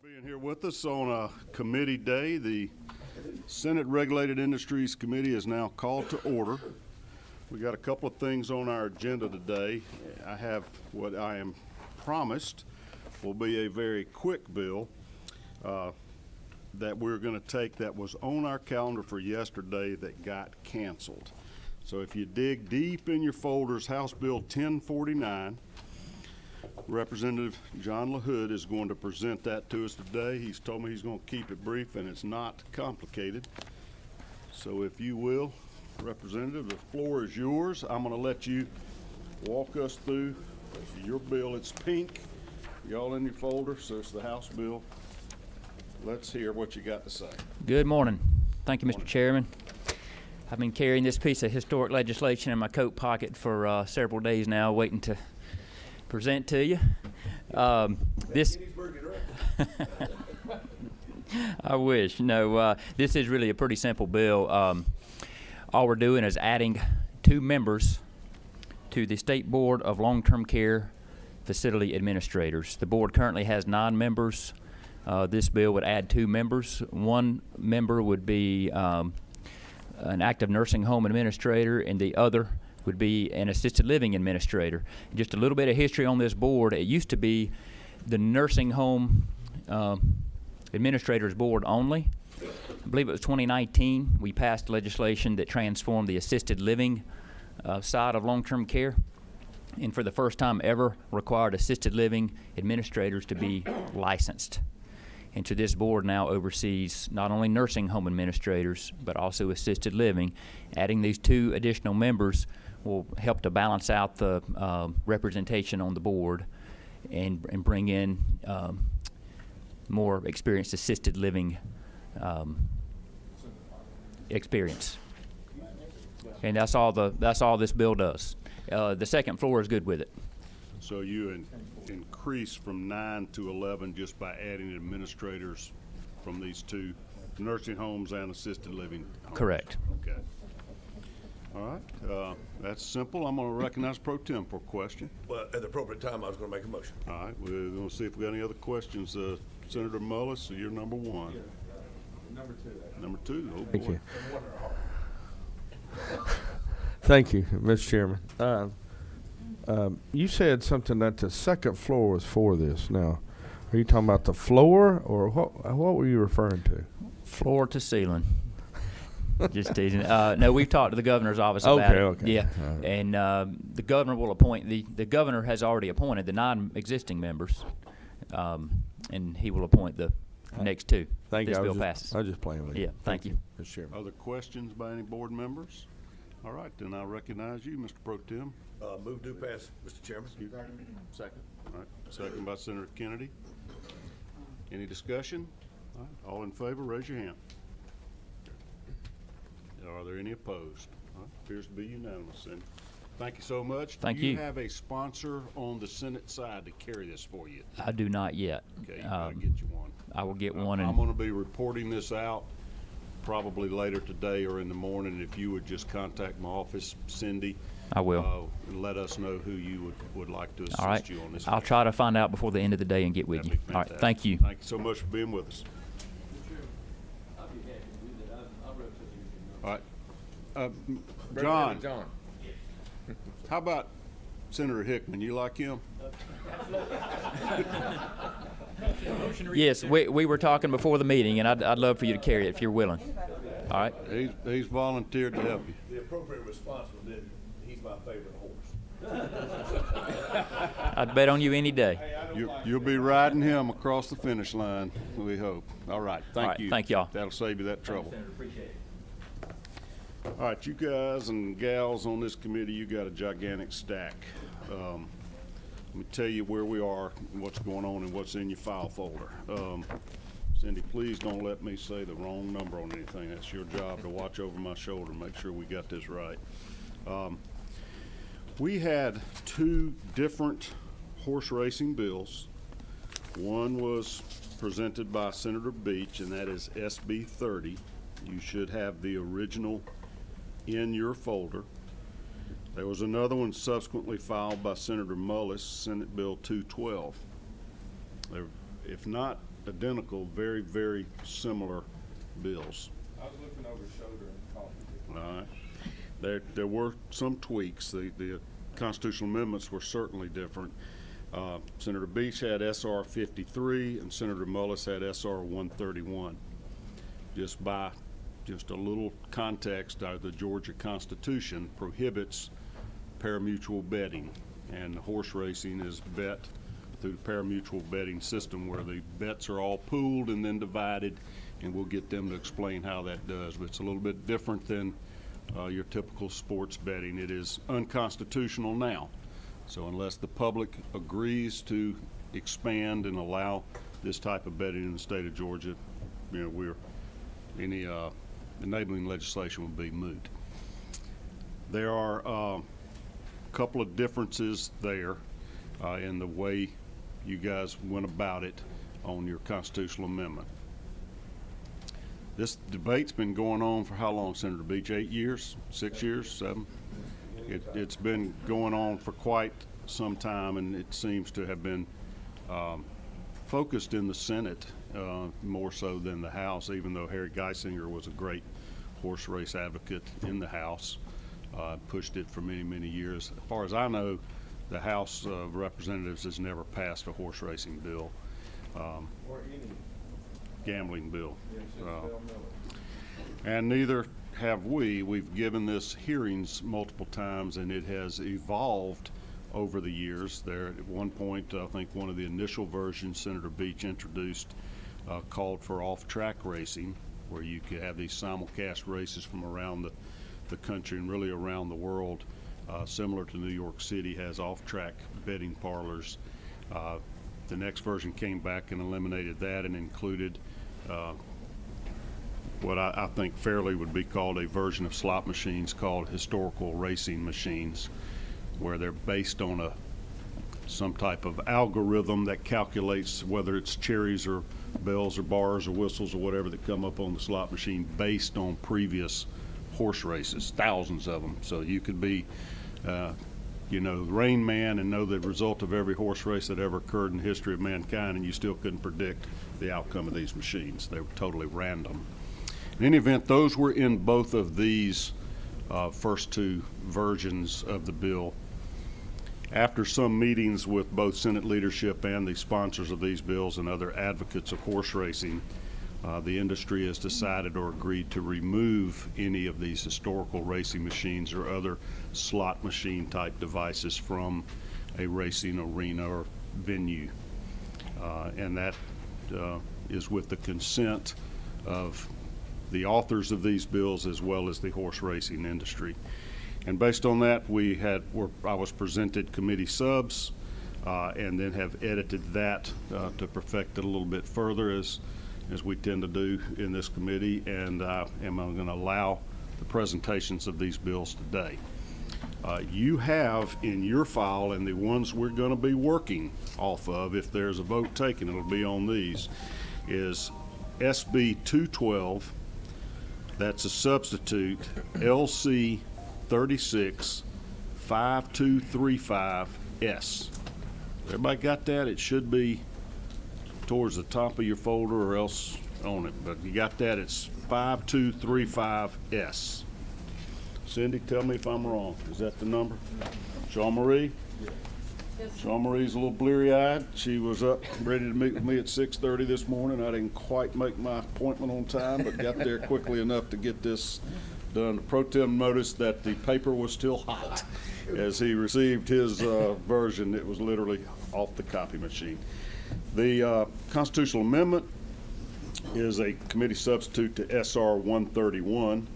Being here with us on a committee day, the Senate Regulated Industries Committee is now called to order. We got a couple of things on our agenda today. I have what I am promised will be a very quick bill that we're going to take that was on our calendar for yesterday that got canceled. So if you dig deep in your folders, House Bill 1049, Representative John LaHood is going to present that to us today. He's told me he's going to keep it brief and it's not complicated. So if you will, Representative, the floor is yours. I'm going to let you walk us through your bill. It's pink, y'all in your folder, so it's the House bill. Let's hear what you got to say. Good morning. Thank you, Mr. Chairman. I've been carrying this piece of historic legislation in my coat pocket for several days now, waiting to present to you. This I wish. No, this is really a pretty simple bill. All we're doing is adding 2 members to the State Board of Long-Term Care Facility Administrators. The board currently has 9 members. This bill would add 2 members. 1 member would be an active nursing home administrator, and the other would be an assisted living administrator. Just a little bit of history on this board. It used to be the nursing home administrators board only. I believe it was 2019 we passed legislation that transformed the assisted living side of long-term care, and for the first time ever required assisted living administrators to be licensed. And so this board now oversees not only nursing home administrators but also assisted living. Adding these 2 additional members will help to balance out the representation on the board and bring in more experienced assisted living experience. And that's all this bill does. The second floor is good with it. So you increase from 9 to 11 just by adding administrators from these 2 nursing homes and assisted living homes. Correct. Okay. All right. That's simple. I'm going to recognize Pro Tem for a question. Well, at the appropriate time, I was going to make a motion. All right. We're going to see if we got any other questions. Senator Mullis, you're number 1. Yeah. Number 2. Number 2. Oh, boy. Thank you. Thank you, Mr. Chairman. You said something that the second floor was for this. Now, are you talking about the floor, or what were you referring to? Floor to ceiling. Just teasing. No, we've talked to the governor's office about it. Okay. Yeah, Right. and the governor will appoint, the governor has already appointed the 9 existing members, and he will appoint the next 2. Thank this you. bill passes. I was just playing with you. Yeah, thank you. Mr. Chairman. Other questions by any board members? All right. Then I recognize you, Mr. Pro Tem. Move to pass, Mr. Chairman. Second. All right. Second by Senator Kennedy. Any discussion? All right. All in favor, raise your hand. Are there any opposed? All right. Appears to be unanimous. And thank you so much. Thank Do you you. have a sponsor on the Senate side to carry this for you? I do not yet. Okay, you gotta get you one. I will get one. I'm going to be reporting this out probably later today or in the morning. If you would just contact my office, Cindy. I will. And let us know who you would like to assist All right. you on this. I'll try to find out before the end of the day and get with That'd you. be All right. fantastic. Thank you. Thank you so much for being with us. All right. John, how about Senator Hickman? You like him? Yes, we were talking before the meeting, and I'd love for you to carry it if you're willing. All right. He's volunteered to help you. The appropriate response was that he's my favorite horse. I'd bet on you any day. You'll be riding him across the finish line, we hope. All right. All Thank right, you. thank y'all. That'll save you that trouble. Appreciate it. All right, you guys and gals on this committee, you got a gigantic stack. Let me tell you where we are, and what's going on, and what's in your file folder. Cindy, please don't let me say the wrong number on anything. That's your job to watch over my shoulder and make sure we got this right. We had 2 different horse racing bills. One was presented by Senator Beach, and that is SB 30. You should have the original in your folder. There was another one subsequently filed by Senator Mullis, Senate Bill 212. If not identical, very, very similar bills. I was looking over his shoulder and called him. All right. There were some tweaks. The constitutional amendments were certainly different. Senator Beach had SR 53 and Senator Mullis had SR 131. Just a little context, the Georgia Constitution prohibits parimutuel betting, and horse racing is bet through the parimutuel betting system where the bets are all pooled and then divided, and we'll get them to explain how that does. But it's a little bit different than your typical sports betting. It is unconstitutional now. So unless the public agrees to expand and allow this type of betting in the state of Georgia, any enabling legislation would be moot. There are a couple of differences there in the way you guys went about it on your constitutional amendment. This debate's been going on for how long, Senator Beach? 8 years? 6 years? 7? It's been going on for quite some time, and it seems to have been focused in the Senate more so than the House, even though Harry Geisinger was a great horse race advocate in the House, pushed it for many, many years. As far as I know, the House of Representatives has never passed a horse racing bill, Or any. gambling bill. Since Bell Miller. And neither have we. We've given this hearings multiple times, and it has evolved over the years. There, at one point, I think one of the initial versions Senator Beach introduced called for off-track racing, where you could have these simulcast races from around the country and really around the world, similar to New York City has off-track betting parlors. The next version came back and eliminated that and included what I think fairly would be called a version of slot machines called historical racing machines, where they're based on some type of algorithm that calculates whether it's cherries or bells or bars or whistles or whatever that come up on the slot machine based on previous horse races, thousands of them. So you could be Rain Man and know the result of every horse race that ever occurred in the history of mankind, and you still couldn't predict the outcome of these machines. They were totally random. In any event, those were in both of these first two versions of the bill. After some meetings with both Senate leadership and the sponsors of these bills and other advocates of horse racing, the industry has decided or agreed to remove any of these historical racing machines or other slot machine type devices from a racing arena or venue. And that is with the consent of the authors of these bills as well as the horse racing industry. And based on that, I was presented committee subs and then have edited that to perfect it a little bit further as we tend to do in this committee, and am going to allow the presentations of these bills today. You have in your file, and the ones we're going to be working off of, if there's a vote taken, it'll be on these, is SB 212, that's a substitute, LC 36 5235S. Everybody got that? It should be towards the top of your folder or else on it, but you got that. It's 5235S. Cindy, tell me if I'm wrong. Is that the number? Jean Marie? Jean Marie's a little bleary-eyed. She was up ready to meet with me at 6:30 this morning. I didn't quite make my appointment on time, but got there quickly enough to get this done. The pro tem noticed that the paper was still hot as he received his version. It was literally off the copy machine. The constitutional amendment is a committee substitute to SR 131,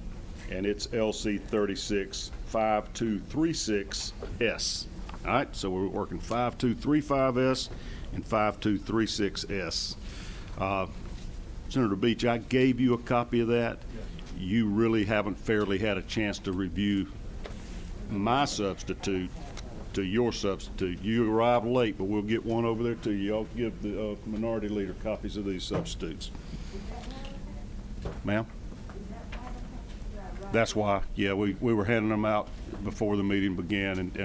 and it's LC 36 5236S. All right, so we're working 5235S and 5236S. Senator Beach, I gave you a copy of that. You really haven't fairly had a chance to review my substitute to your substitute. You arrived late, but we'll get one over there to you. I'll give the minority leader copies of these substitutes. Ma'am? That's why, yeah, we were handing them out before the meeting began, and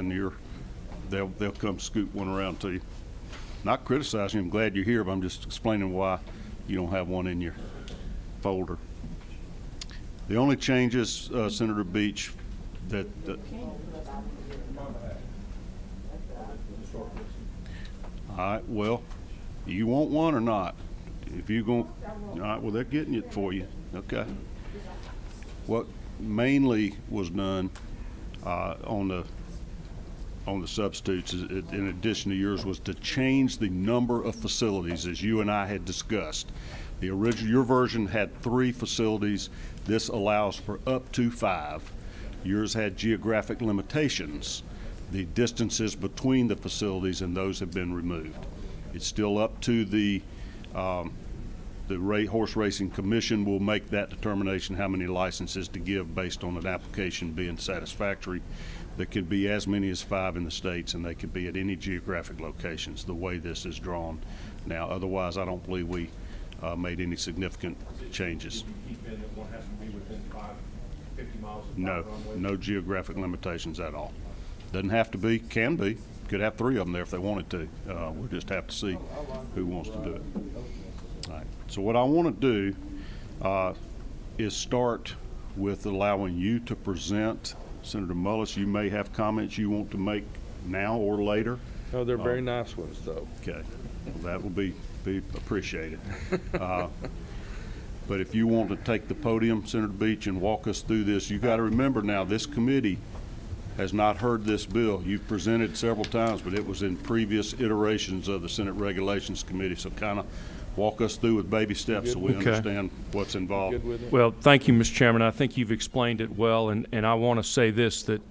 they'll come scoot one around to you. Not criticizing you, I'm glad you're here, but I'm just explaining why You don't have one in your folder. The only changes, Senator Beach, that all right, well, you want one or not? If you gon' all right, well, they're getting it for you. Okay. What mainly was done on the substitutes, in addition to yours, was to change the number of facilities, as you and I had discussed. The original, your version had 3 facilities. This allows for up to 5. Yours had geographic limitations. The distances between the facilities, and those have been removed. It's still up to the Horse Racing Commission will make that determination how many licenses to give based on an application being satisfactory. There could be as many as 5 in the states, and they could be at any geographic locations the way this is drawn now. Otherwise, I don't believe we made any significant changes. Keep in that one has to be within 50 miles of No, runway? no geographic limitations at all. Doesn't have to be, can be. Could have 3 of them there if they wanted to. We'll just have to see who wants to do it. All right. So what I want to do is start with allowing you to present. Senator Mullis, you may have comments you want to make now or later. Oh, they're very nice ones, though. Okay, well, that will be appreciated. But if you want to take the podium, Senator Beach, and walk us through this, you got to remember now, this committee has not heard this bill. You've presented several times, but it was in previous iterations of the Senate Regulations Committee. So kind of walk us through with baby steps so we Okay. understand what's involved. Good with it? Well, thank you, Mr. Chairman. I think you've explained it well, and I want to say this, that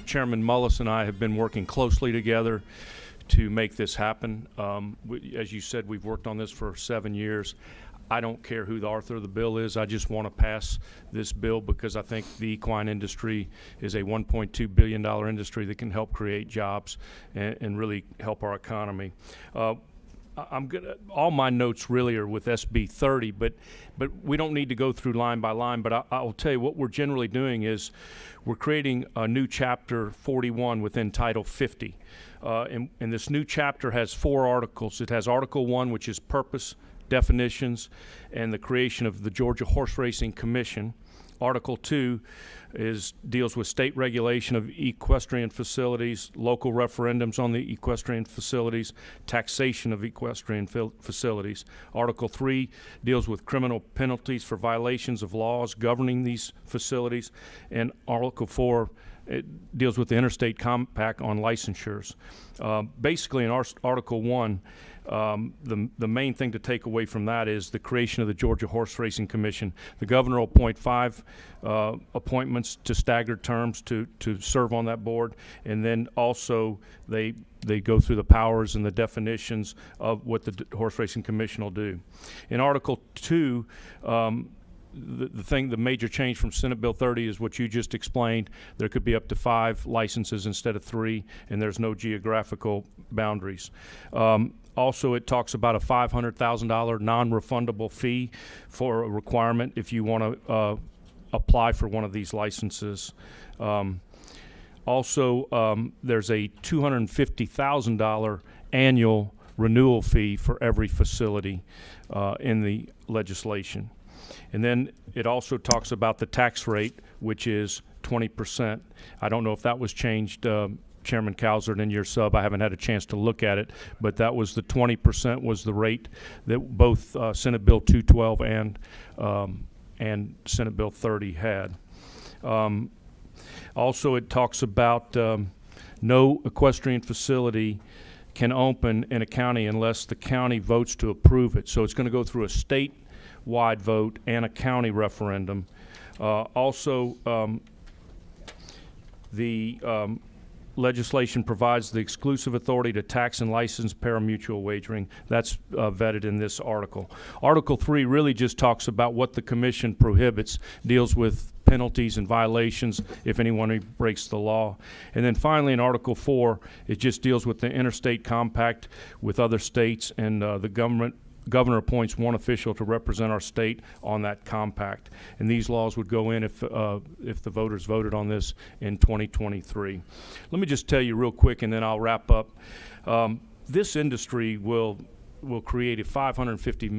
Chairman Mullis and I have been working closely together to make this happen. As you said, we've worked on this for 7 years. I don't care who the author of the bill is. I just want to pass this bill because I think the equine industry is a $1.2 billion industry that can help create jobs and really help our economy. I'm gonna, all my notes really are with SB 30, but we don't need to go through line by line, but I'll tell you what we're generally doing is we're creating a new chapter 41 within Title 50. And this new chapter has 4 articles. It has Article 1, which is purpose, definitions, and the creation of the Georgia Horse Racing Commission. Article 2 deals with state regulation of equestrian facilities, local referendums on the equestrian facilities, taxation of equestrian facilities. Article 3 deals with criminal penalties for violations of laws governing these facilities. And Article 4 it deals with the interstate compact on licensures. Basically, in Article 1, the main thing to take away from that is the creation of the Georgia Horse Racing Commission. The governor will appoint 5 appointments to staggered terms to serve on that board, and then also they go through the powers and the definitions of what the Horse Racing Commission will do. In Article 2, the major change from Senate Bill 30 is what you just explained. There could be up to 5 licenses instead of 3, and there's no geographical boundaries. Also, it talks about a $500,000 non-refundable fee for a requirement if you want to apply for one of these licenses. Also, there's a $250,000 annual renewal fee for every facility in the legislation. And then it also talks about the tax rate, which is 20%. I don't know if that was changed, Chairman Cowsert, in your sub. I haven't had a chance to look at it, but that was the 20% was the rate that both Senate Bill 212 and Senate Bill 30 had. Also, it talks about no equestrian facility can open in a county unless the county votes to approve it. So it's going to go through a state-wide vote and a county referendum. Also, the legislation provides the exclusive authority to tax and license parimutuel wagering. That's vetted in this article. Article 3 really just talks about what the commission prohibits, deals with penalties and violations if anyone breaks the law. And then finally in Article 4, it just deals with the interstate compact with other states, and the governor appoints one official to represent our state on that compact. And these laws would go in if the voters voted on this in 2023. Let me just tell you real quick, and then I'll wrap up. This industry will will create a $550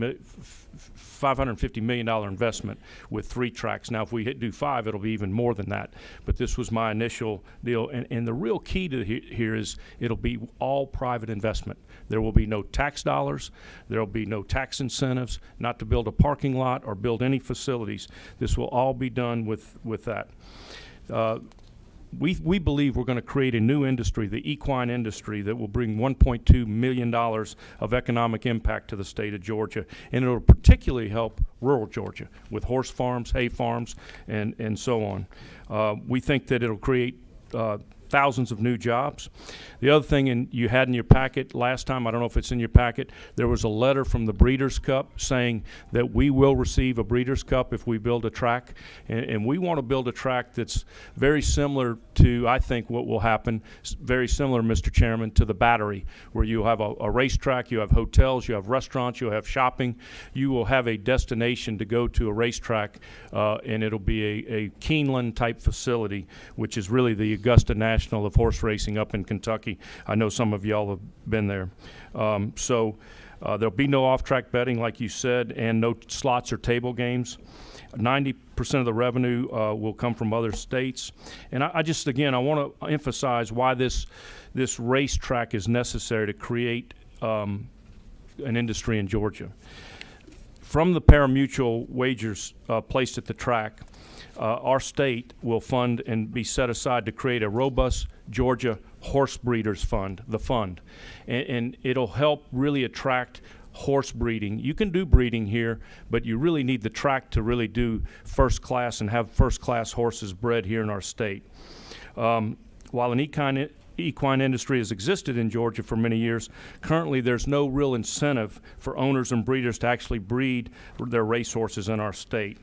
million investment with 3 tracks. Now, if we do 5, it'll be even more than that. But this was my initial deal. And the real key to here is it'll be all private investment. There will be no tax dollars. There will be no tax incentives not to build a parking lot or build any facilities. This will all be done with that. We believe we're going to create a new industry, the equine industry, that will bring $1.2 million of economic impact to the state of Georgia, and it will particularly help rural Georgia with horse farms, hay farms, and so on. We think that it'll create thousands of new jobs. The other thing you had in your packet last time, I don't know if it's in your packet, there was a letter from the Breeders' Cup saying that we will receive a Breeders' Cup if we build a track. And we want to build a track that's very similar to, I think, what will happen, very similar, Mr. Chairman, to the Battery, where you have a racetrack, you have hotels, you have restaurants, you'll have shopping. You will have a destination to go to a racetrack, and it'll be a Keeneland-type facility, which is really the Augusta National of horse racing up in Kentucky. I know some of y'all have been there. There'll be no off-track betting, like you said, and no slots or table games. 90% of the revenue will come from other states. And I just, again, I want to emphasize why this racetrack is necessary to create an industry in Georgia. From the pari-mutuel wagers placed at the track, our state will fund and be set aside to create a robust Georgia Horse Breeders Fund, the fund. And it'll help really attract horse breeding. You can do breeding here, but you really need the track to really do first class and have first class horses bred here in our state. While an equine industry has existed in Georgia for many years, currently there's no real incentive for owners and breeders to actually breed their racehorses in our state.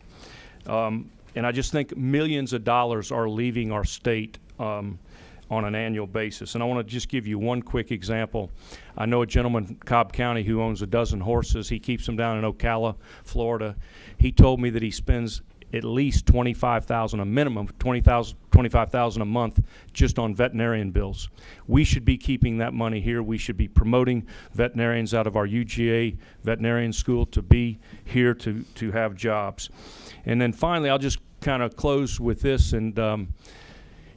And I just think millions of dollars are leaving our state on an annual basis. And I want to just give you one quick example. I know a gentleman in Cobb County who owns a dozen horses. He keeps them down in Ocala, Florida. He told me that he spends at least $25,000, a minimum of $25,000 a month just on veterinarian bills. We should be keeping that money here. We should be promoting veterinarians out of our UGA veterinarian school to be here to have jobs. And then finally, I'll just kind of close with this. And,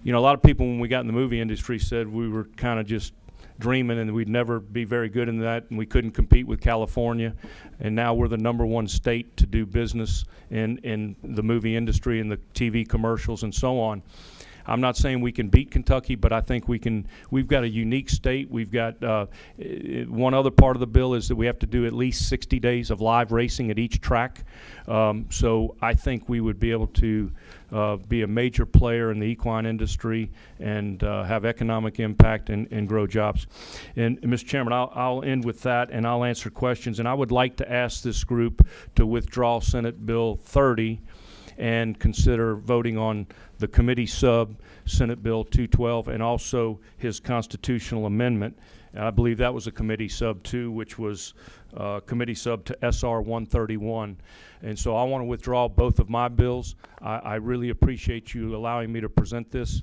you know, a lot of people when we got in the movie industry said we were kind of just dreaming and we'd never be very good in that and we couldn't compete with California. And now we're the #1 state to do business in the movie industry and the TV commercials and so on. I'm not saying we can beat Kentucky, but I think we can. We've got a unique state. We've got one other part of the bill is that we have to do at least 60 days of live racing at each track. So I think we would be able to be a major player in the equine industry and have economic impact and grow jobs. And Mr. Chairman, I'll end with that and I'll answer questions. And I would like to ask this group to withdraw Senate Bill 30 and consider voting on the committee sub, Senate Bill 212, and also his constitutional amendment. And I believe that was a committee sub too, which was committee sub to SR 131. And so I want to withdraw both of my bills. I really appreciate you allowing me to present this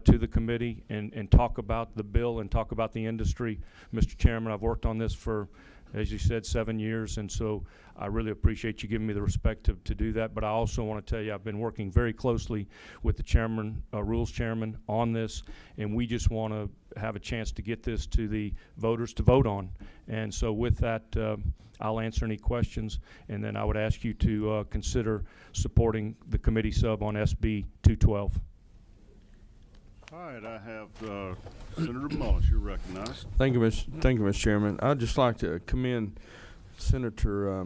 to the committee and talk about the bill and talk about the industry. Mr. Chairman, I've worked on this for, as you said, 7 years, and so I really appreciate you giving me the respect to do that. But I also want to tell you I've been working very closely with the chairman, rules chairman, on this, and we just want to have a chance to get this to the voters to vote on. And so with that, I'll answer any questions, and then I would ask you to consider supporting the committee sub on SB 212. All right, I have Senator Mullis. You're recognized. Thank you, Mr. Chairman. I'd just like to commend Senator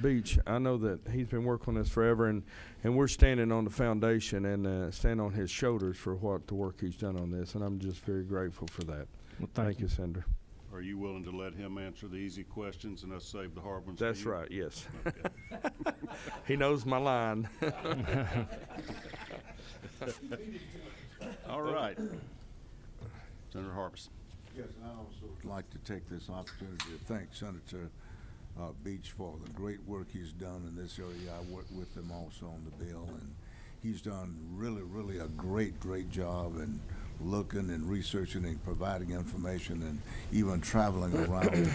Beach. I know that he's been working on this forever, and we're standing on the foundation and stand on his shoulders for the work he's done on this, and I'm just very grateful for that. Well, thank you, Senator. Are you willing to let him answer the easy questions and us save the hard ones? That's for you? right, yes. Okay. He knows my line. All right. Senator Harbison. Yes, and I also would like to take this opportunity to thank Senator Beach for the great work he's done in this area. I worked with him also on the bill, and he's done really a great job in looking and researching and providing information and even traveling around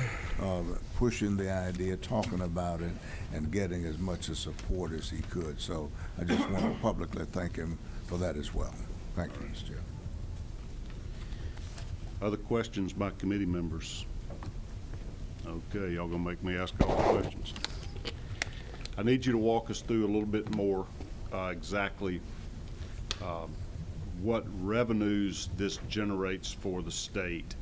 pushing the idea, talking about it, and getting as much of support as he could. So I just want to publicly thank him for that as well. Thank you, Mr. Chair. Other questions by committee members? Okay, y'all gonna make me ask all the questions. I need you to walk us through a little bit more exactly what revenues this generates for the state.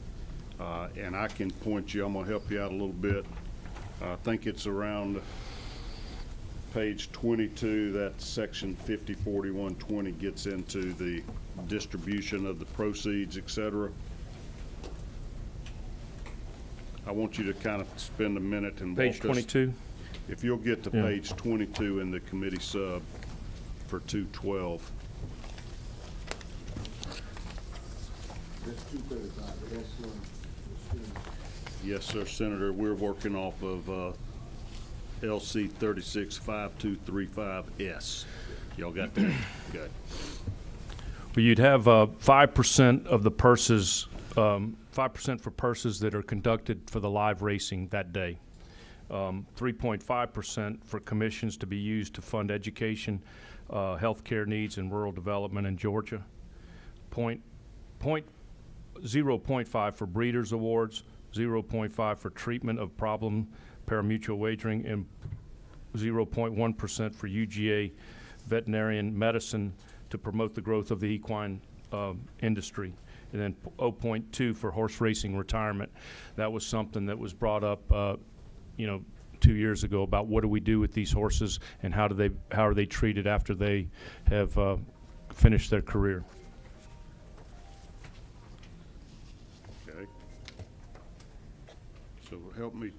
And I can point you, I'm gonna help you out a little bit. I think it's around page 22, that section 504120 gets into the distribution of the proceeds, et cetera. I want you to kind of spend a minute and Page walk us. 22? If you'll get to Yeah. page 22 in the committee sub for 212. Yes, sir, Senator. We're working off of LC 365235S. Y'all got that? Good. Well, you'd have 5% of the purses, 5% for purses that are conducted for the live racing that day. 3.5% for commissions to be used to fund education, healthcare needs and rural development in Georgia. 0.5 for breeders awards, 0.5 for treatment of problem parimutuel wagering, and 0.1% for UGA veterinarian medicine to promote the growth of the equine industry. And then 0.2 for horse racing retirement. That was something that was brought up, 2 years ago about what do we do with these horses and how are they treated after they have finished their career. Okay. So help me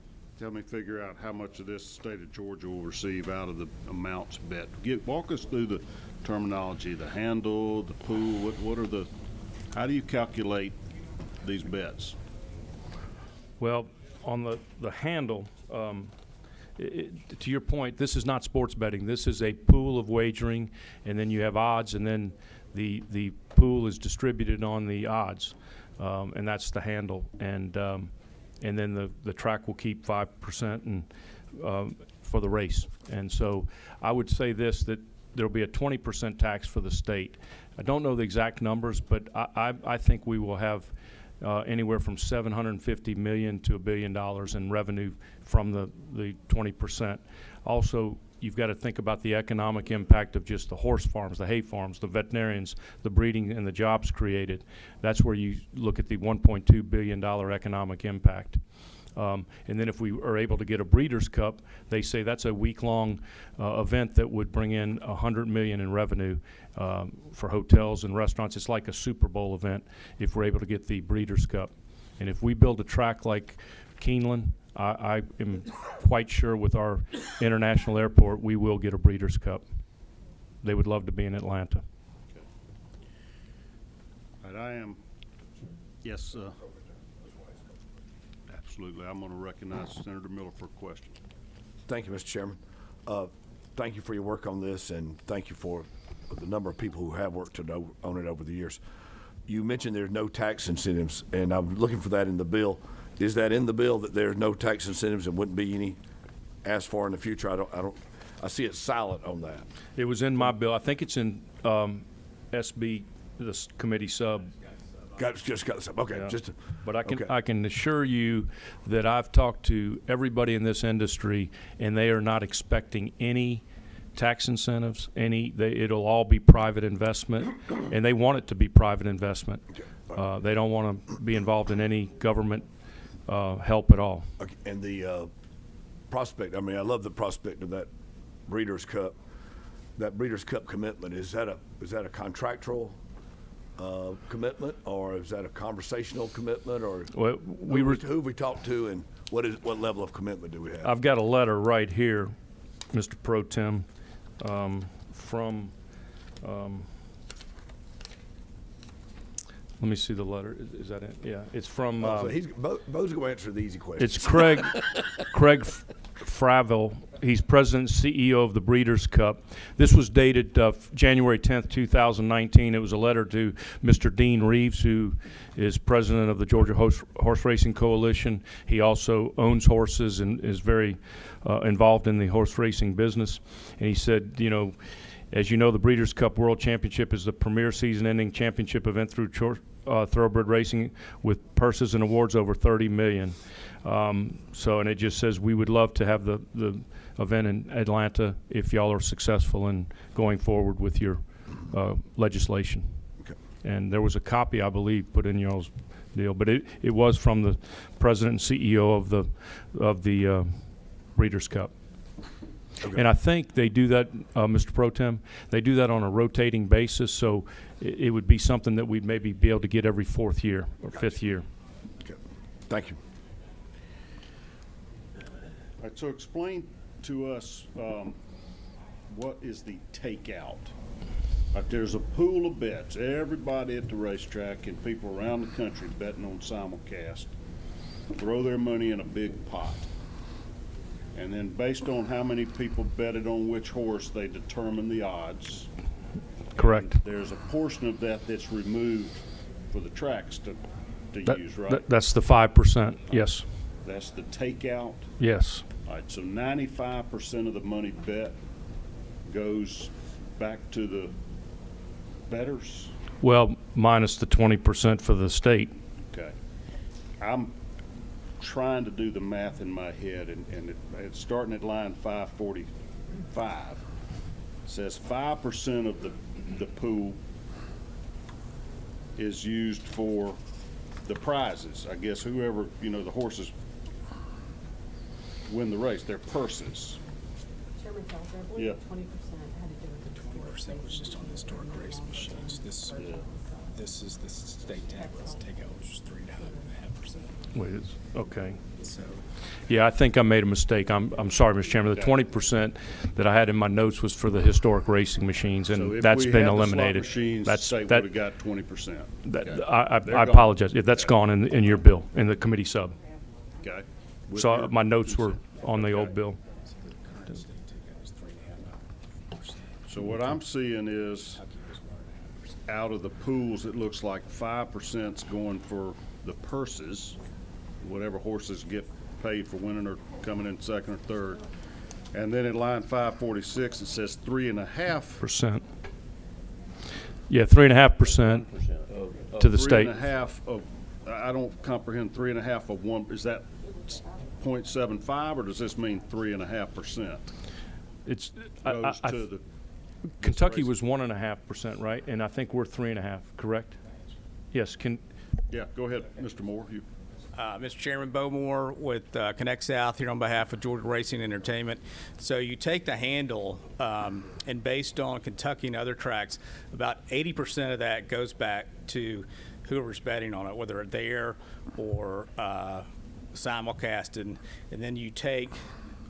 figure out how much of this the state of Georgia will receive out of the amounts bet. Walk us through the terminology, the handle, the pool, how do you calculate these bets? Well, on the handle, to your point, this is not sports betting. This is a pool of wagering, and then you have odds, and then the pool is distributed on the odds, and that's the handle. And then the track will keep 5% and for the race. And so I would say this, that there'll be a 20% tax for the state. I don't know the exact numbers, but I think we will have anywhere from $750 million to $1 billion in revenue from the 20%. Also, you've got to think about the economic impact of just the horse farms, the hay farms, the veterinarians, the breeding, and the jobs created. That's where you look at the $1.2 billion economic impact. And then if we are able to get a Breeders' Cup, they say that's a week-long event that would bring in $100 million in revenue for hotels and restaurants. It's like a Super Bowl event if we're able to get the Breeders' Cup. And if we build a track like Keeneland, I am quite sure with our international airport we will get a Breeders' Cup. They would love to be in Atlanta. All right, yes, absolutely. I'm going to recognize Senator Miller for a question. Thank you, Mr. Chairman. Thank you for your work on this, and thank you for the number of people who have worked on it over the years. You mentioned there's no tax incentives, and I'm looking for that in the bill. Is that in the bill that there's no tax incentives and wouldn't be any asked for in the future? I see it silent on that. It was in my bill. I think it's in SB, this committee sub. Just got this up. Okay, Yeah. But okay. I can assure you that I've talked to everybody in this industry, and they are not expecting any tax incentives. It'll all be private investment, and they want it to be private investment. Okay. They don't want to be involved in any government help at all. Okay. And the prospect. I mean, I love the prospect of that Breeders' Cup. That Breeders' Cup commitment, is that a contractual commitment, or is that a conversational commitment, or Well, who have we talked to, and what level of commitment do we have? I've got a letter right here, Mr. Pro Tem, from. Let me see the letter. Is that it? Yeah, it's from. So Bo's going to answer the easy question. It's Craig Fravel He's president and CEO of the Breeders' Cup. This was dated January 10th, 2019. It was a letter to Mr. Dean Reeves, who is president of the Georgia Horse Racing Coalition. He also owns horses and is very involved in the horse racing business. And he said, you know, as you know, the Breeders' Cup World Championship is the premier season-ending championship event through thoroughbred racing with purses and awards over $30 million. And it just says we would love to have the event in Atlanta if y'all are successful in going forward with your legislation. Okay. And there was a copy, I believe, put in y'all's deal, but it was from the president and CEO of the Breeders' Cup. Okay. And I think they do that, Mr. Pro Tem, they do that on a rotating basis, so it would be something that we'd maybe be able to get every 4th year or 5th year. Okay. Thank you. All right, so explain to us what is the takeout? Like there's a pool of bets. Everybody at the racetrack and people around the country betting on simulcast throw their money in a big pot. And then based on how many people betted on which horse, they determine the odds. Correct. And there's a portion of that that's removed for the tracks to use, right? That's the 5%, yes. That's the takeout. Yes. All right, so 95% of the money bet goes back to the bettors? Well, minus the 20% for the state. Okay. I'm trying to do the math in my head, and it's starting at line 545. It says 5% of the pool is used for the prizes. I guess whoever, you know, the horses win the race, their purses. Chairman Felser, I believe Yeah. 20% had to do with the 20% was just on the historic race machines. This is the state tax takeout, which is 3.5%. Wait, okay. So Yeah, I think I made a mistake. I'm sorry, Mr. Chairman. The 20% that I had in my notes was for the historic racing machines, So and if that's we been had the slot eliminated. machines, the state that, would have got 20%. that Okay. I They're I gone. apologize. Yeah, that's Okay. gone in your bill, in the committee sub. Okay. With So your my notes were consent. on the Okay. old bill. the current state takeout is 3.5%. So what I'm seeing is, out of the pools, it looks like 5%'s going for the purses, whatever horses get paid for winning or coming in second or third. And then in line 546, it says 3.5%. Yeah, 3.5% to the state. 3.5 of, I don't comprehend 3.5 of one, is that 0.75, or does this mean 3.5%? It's Goes to the, Kentucky was 1.5%, right? And I think we're 3.5, correct? Yes. yeah, go ahead, Mr. Moore. You. Mr. Chairman, Bo Moore with Connect South here on behalf of Georgia Racing Entertainment. So you take the handle, and based on Kentucky and other tracks, about 80% of that goes back to whoever's betting on it, whether it's there or simulcasted. And then you take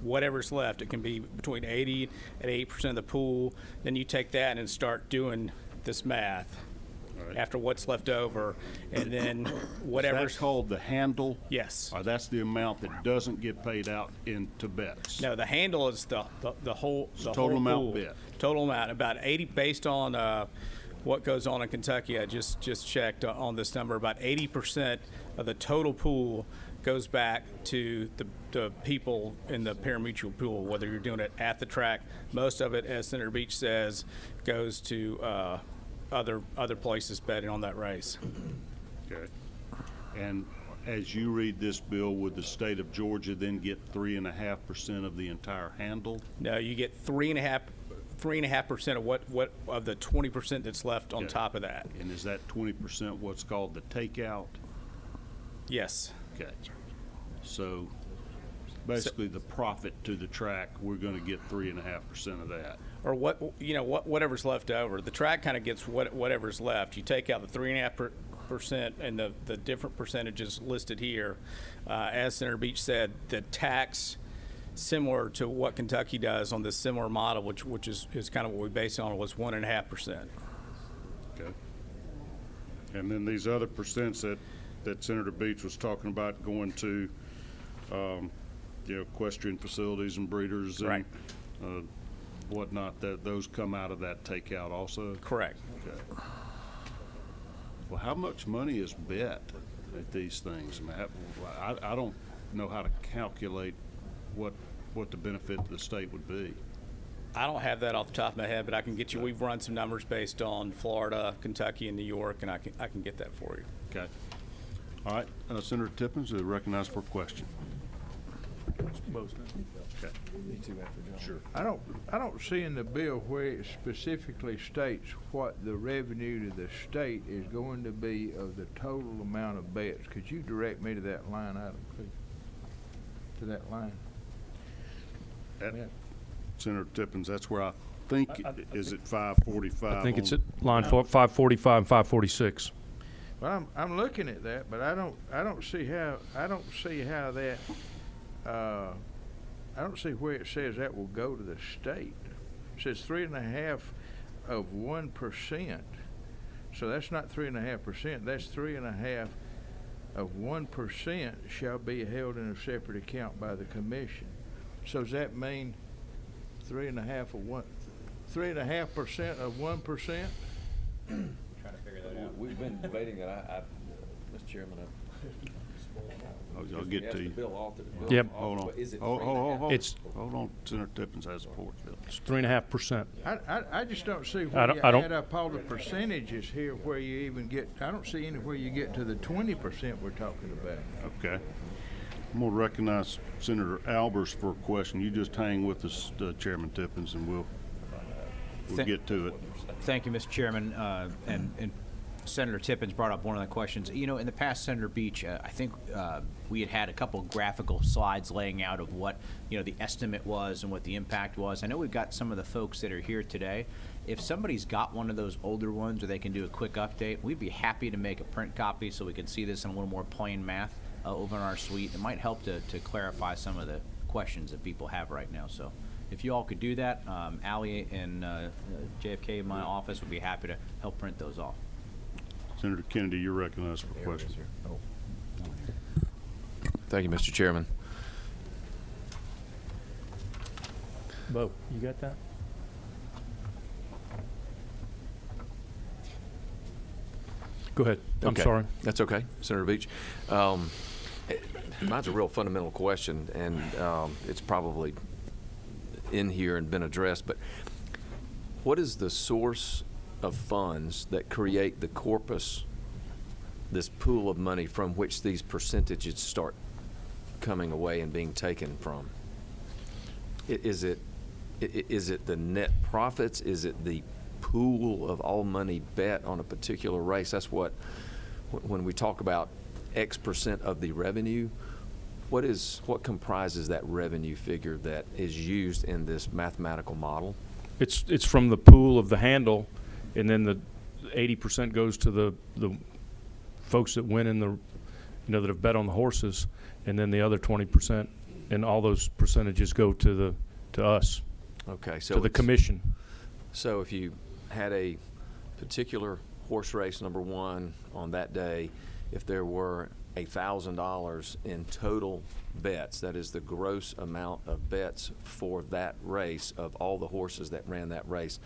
whatever's left. It can be between 80 and 80% of the pool. Then you take that and start doing this math. Right. After what's left over, and then whatever's That's called the handle? Yes. That's the amount that doesn't get paid out into bets. No, the handle is the whole total whole amount pool. bet. Total amount, about 80, based on what goes on in Kentucky. I just checked on this number. About 80% of the total pool goes back to the people in the parimutuel pool, whether you're doing it at the track. Most of it, as Senator Beach says, goes to other places betting on that race. Okay. And as you read this bill, would the state of Georgia then get 3.5% of the entire handle? No, you get 3.5% of what of the 20% that's left on Okay. top of that. And is that 20% what's called the takeout? Yes. Okay. So basically the profit to the track, we're going to get 3.5% of that. Or whatever's left over. The track kind of gets whatever's left. You take out the 3.5% and the different percentages listed here. As Senator Beach said, the tax, similar to what Kentucky does on this similar model, which is kind of what we based it on, was 1.5%. Okay. And then these other percents that Senator Beach was talking about going to equestrian facilities and breeders and Right. whatnot, that those come out of that takeout also? Correct. Okay. Well, how much money is bet at these things? I don't know how to calculate what the benefit to the state would be. I don't have that off the top of my head, but I can get you. We've run some numbers based on Florida, Kentucky, and New York, and I can get that for you. Okay. All right, Senator Tippins is recognized for a question. Okay. Sure. I don't see in the bill where it specifically states what the revenue to the state is going to be of the total amount of bets. Could you direct me to that line item, please? To that line? Senator Tippins, that's where I think, is it 545? I think it's at line 545 and 546. Well, I'm looking at that, but I don't see how that, I don't see where it says that will go to the state. It says 3.5 of 1%. So that's not 3.5%, that's 3.5 of 1% shall be held in a separate account by the commission. So does that mean 3.5% of 1%? We've been debating it. Mr. Chairman, I'll get to the you. bill authored the bill. Yep. Hold on. Is it Hold It's on. Senator Tippins has a report. it's 3.5%. I just don't see I where don't- you I don't- add up all the percentages here where you even get, I don't see anywhere you get to the 20% we're talking about. Okay. I'm going to recognize Senator Albers for a question. You just hang with us, Chairman Tippins, and we'll get to it. Thank you, Mr. Chairman. And Senator Tippins brought up one of the questions. You know, in the past, Senator Beach, I think we had a couple of graphical slides laying out of what, the estimate was and what the impact was. I know we've got some of the folks that are here today. If somebody's got one of those older ones or they can do a quick update, we'd be happy to make a print copy so we can see this in a little more plain math over in our suite. It might help to clarify some of the questions that people have right now. So if you all could do that, Allie and JFK in my office would be happy to help print those off. Senator Kennedy, you're recognized for a question. Thank you, Mr. Chairman. Bo, you got that? Go ahead. I'm Okay. sorry. That's okay, Senator Beach. Mine's a real fundamental question, and it's probably in here and been addressed, but what is the source of funds that create the corpus, this pool of money from which these percentages start coming away and being taken from? Is it the net profits? Is it the pool of all money bet on a particular race? That's what, when we talk about X percent of the revenue, what comprises that revenue figure that is used in this mathematical model? It's from the pool of the handle, and then the 80% goes to the folks that win in the, that have bet on the horses, and then the other 20%, and all those percentages go to us, Okay, so to the it's- commission. So if you had a particular horse race number one on that day, if there were $1,000 in total bets, that is the gross amount of bets for that race of all the horses that ran that race,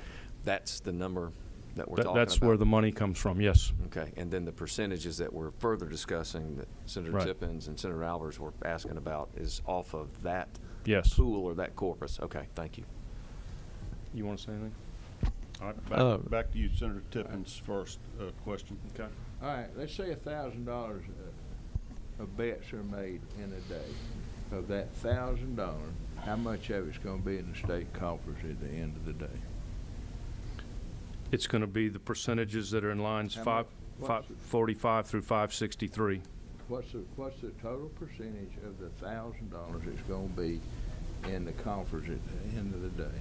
that's the number that we're talking about? That's where the money comes from, yes. Okay, and then the percentages that we're further discussing that Senator Right. Tippins and Senator Albers were asking about is off of that Yes. pool or that corpus? Okay, thank you. You want to say anything? All right, back to you, Senator Tippins' first question. Okay. All right, let's say $1,000 of bets are made in a day. Of that $1,000, how much of it's going to be in the state coffers at the end of the day? It's going to be the percentages that are in lines How much- what's 545 through 563. What's the total percentage of the $1,000 that's going to be in the coffers at the end of the day?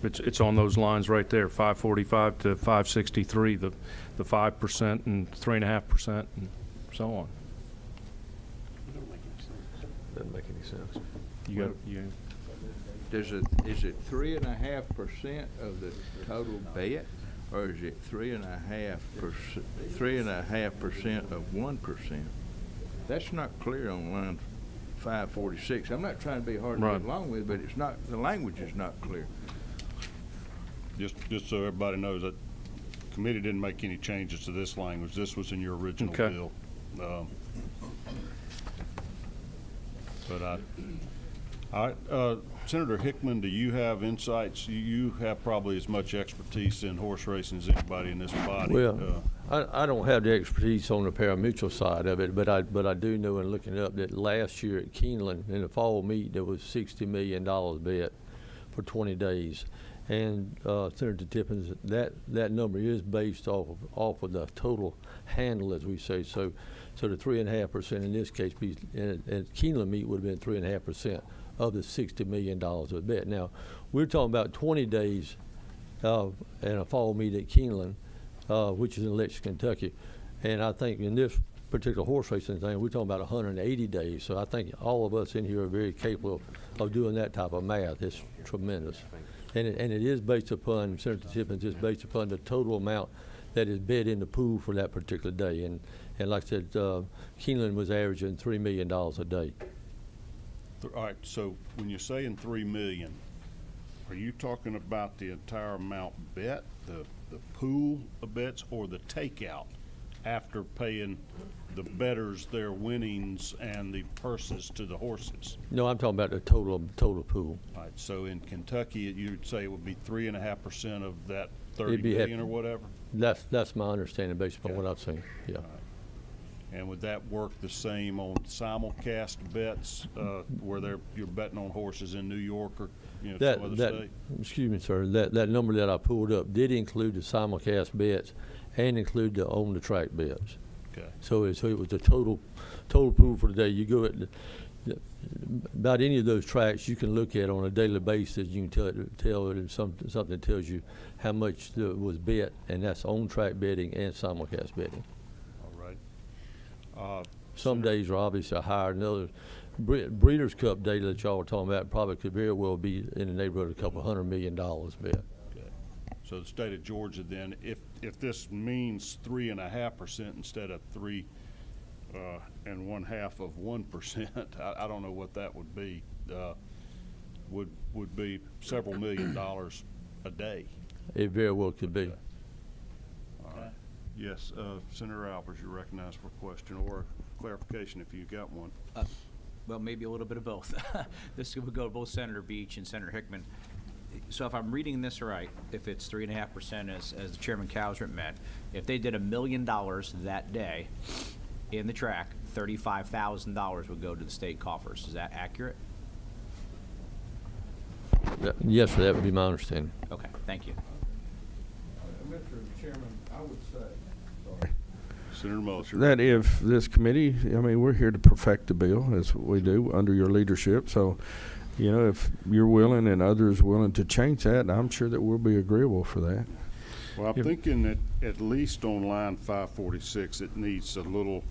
It's on those lines right there, 545 to 563, the 5% and 3.5% and so on. Doesn't make any sense. Is it 3.5% of the total bet, or is it 3.5% of 1%? That's not clear on line 546. I'm not trying to be hard to Right. get along with, but it's not, the language is not clear. Just so everybody knows that committee didn't make any changes to this language. This was in your original Okay. bill. All right, Senator Hickman, do you have insights? You have probably as much expertise in horse racing as anybody in this body. Well, I don't have the expertise on the parimutuel side of it, but I do know in looking it up that last year at Keeneland in the fall meet there was $60 million bet for 20 days, and Senator Tippins, that number is based off of the total handle, as we say. So the 3.5% in this case, and Keeneland meet would have been 3.5% of the $60 million of bet. Now we're talking about 20 days and a fall meet at Keeneland, which is in Lexington, Kentucky. And I think in this particular horse racing thing, we're talking about 180 days. So I think all of us in here are very capable of doing that type of math. It's tremendous. And it is based upon, Senator Tippins, is based upon the total amount that is bet in the pool for that particular day. And like I said, Keeneland was averaging $3 million a day. All right, so when you're saying 3 million, are you talking about the entire amount bet, the pool of bets, or the takeout after paying the bettors their winnings and the purses to the horses? No, I'm talking about the total pool. All right, so in Kentucky, you'd say it would be 3.5% of that 30 It'd be million or whatever? That's my understanding based upon Okay. what I've seen. Yeah. And would that work the same on simulcast bets, where you're betting on horses in New York or, some other state? Excuse me, sir. That number that I pulled up did include the simulcast bets and include the on the track bets. Okay. So it was the total pool for the day. You go at about any of those tracks you can look at on a daily basis. You can tell it something tells you how much was bet, and that's on track betting and simulcast betting. Some days are obviously higher than others. Breeders' Cup data that y'all were talking about probably could very well be in the neighborhood of a couple $100 million bet. Okay. So the state of Georgia then, if this means 3.5% instead of 3.5 of 1%, I don't know what that would be. Would be several $1 million a day. It very well could be. Okay. All right. Yes, Senator Albers, you're recognized for a question or clarification if you got one. Well, maybe a little bit of both. This would go to both Senator Beach and Senator Hickman. So if I'm reading this right, if it's 3.5% as the Chairman Cowsert meant, if they did $1 million that day in the track, $35,000 would go to the state coffers. Is that accurate? Yes, sir, that would be my understanding. Okay, thank you. Mr. Chairman, I would say Senator Mulcher. that if this committee, I mean, we're here to perfect the bill, as we do under your leadership. So, if you're willing and others willing to change that, I'm sure that we'll be agreeable for that. Well, I'm thinking that at least on line 546, it needs a little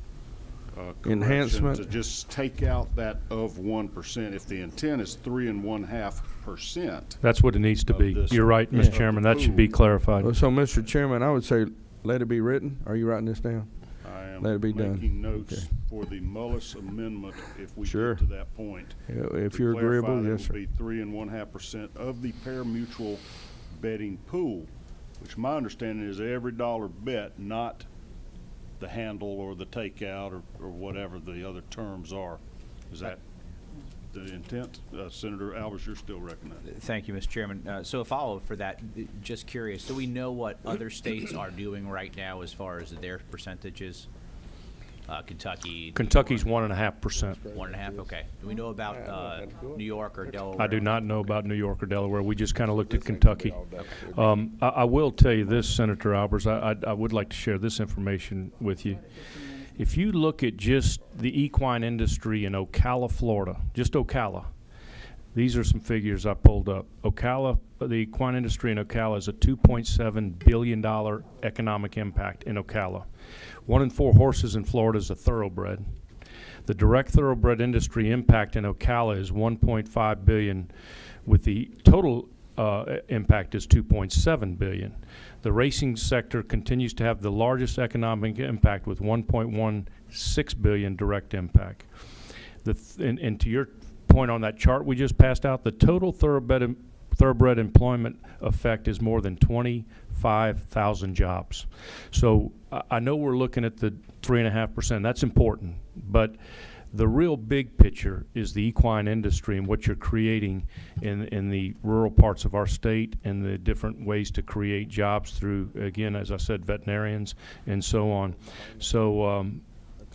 Enhancement. to just take out that of 1%. If the intent is 3.5%. That's what it needs to Of be. this- You're right, Yeah. Mr. Chairman. That should be clarified. So, Mr. Chairman, I would say let it be written. Are you writing this down? I am Let it be done. making notes Okay. for the Mullis amendment if we Sure. get to that point. If To you're clarify agreeable, that yes, it sir. will be 3.5% of the parimutuel betting pool, which my understanding is every dollar bet, not the handle or the takeout or whatever the other terms are. Is that the intent? Senator Albers, you're still recognized. Thank you, Mr. Chairman. So a follow-up for that, just curious, do we know what other states are doing right now as far as their percentages? Kentucky? Kentucky's 1.5%. 1.5, okay. Do we know about New York or Delaware? I do not know about New York or Delaware. We just kind of looked at Kentucky. I will tell you this, Senator Albers. I would like to share this information with you. If you look at just the equine industry in Ocala, Florida, just Ocala, these are some figures I pulled up. Ocala, the equine industry in Ocala is a $2.7 billion economic impact in Ocala. 1 in 4 horses in Florida is a thoroughbred. The direct thoroughbred industry impact in Ocala is $1.5 billion, with the total impact is 2.7 billion. The racing sector continues to have the largest economic impact with 1.16 billion direct impact. And to your point on that chart we just passed out, the total thoroughbred employment effect is more than 25,000 jobs. So I know we're looking at the 3.5%. That's important, but the real big picture is the equine industry and what you're creating in the rural parts of our state and the different ways to create jobs through, again, as I said, veterinarians and so on. So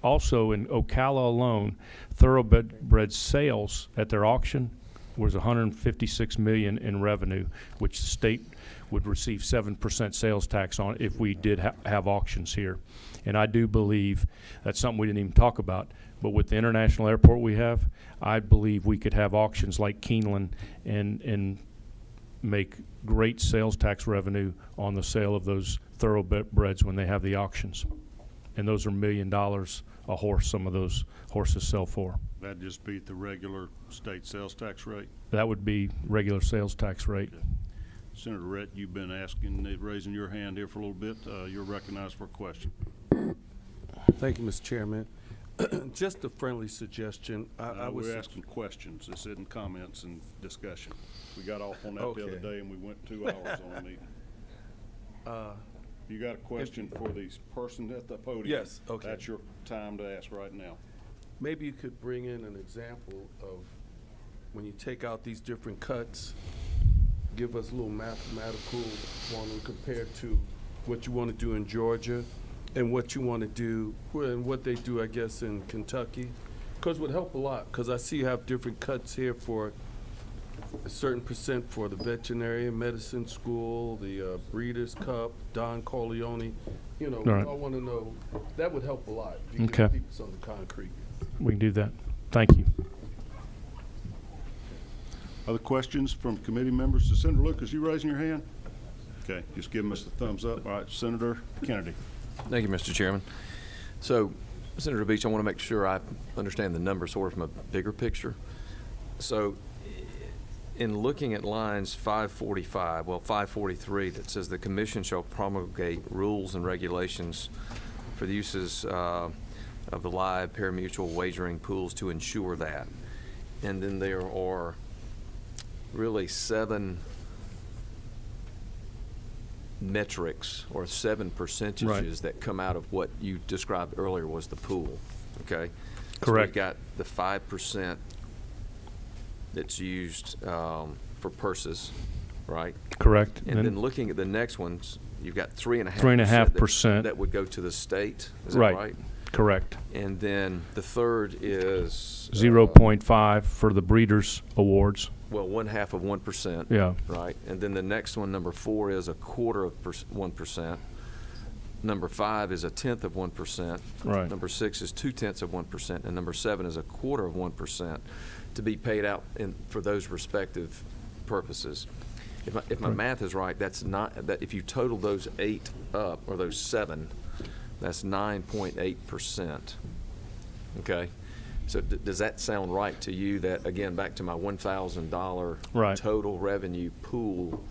also in Ocala alone, thoroughbred sales at their auction was $156 million in revenue, which the state would receive 7% sales tax on if we did have auctions here. And I do believe that's something we didn't even talk about. But with the international airport we have, I believe we could have auctions like Keeneland and make great sales tax revenue on the sale of those thoroughbreds when they have the auctions. And those are $1 million a horse, some of those horses sell for. That'd just beat the regular state sales tax rate? That would be regular sales tax rate. Okay. Senator Rhett, you've been raising your hand here for a little bit. You're recognized for a question. Thank you, Mr. Chairman. Just a friendly suggestion. We're asking questions. This isn't comments and discussion. We got off on that the other day and we went 2 hours on a meeting. You got a question for the person at the podium? Yes, okay. That's your time to ask right now. Maybe you could bring in an example of when you take out these different cuts, give us a little mathematical one compared to what you want to do in Georgia and what you want to do and what they do, I guess, in Kentucky. Because it would help a lot, because I see you have different cuts here for a certain percent for the veterinary medicine school, the Breeders' Cup, Don Corleone. You know, right. I want to know. That would help a lot. If you Okay. give people something concrete. We can do that. Thank you. Other questions from committee members? Senator Lucas, you raising your hand? Okay, just giving us the thumbs up. All right, Senator Kennedy. Thank you, Mr. Chairman. So, Senator Beach, I want to make sure I understand the numbers sort of from a bigger picture. So, in looking at lines 543, that says the commission shall promulgate rules and regulations for the uses of the live parimutuel wagering pools to ensure that. And then there are really 7 metrics or 7 percentages that come out of what you described earlier was the pool, okay? Correct. So we've got the 5% that's used for purses, right? Correct. And then looking at the next ones, you've got 3.5%. 3.5%. That would go to the state, is that Right. right? Correct. And then the third is 0.5 for the breeders' awards. well, 1/2 of 1%. Yeah. Right. And then the next one, number 4, is 1/4 of 1%. Number 5 is 1/10 of 1%. Right. Number 6 is 2/10 of 1%, and number 7 is 1/4 of 1% to be paid out for those respective purposes. If my math is right, that's not that. If you total those 8 up, or those 7, that's 9.8%. Okay. So does that sound right to you? That, again, back to my $1,000 Right. total revenue pool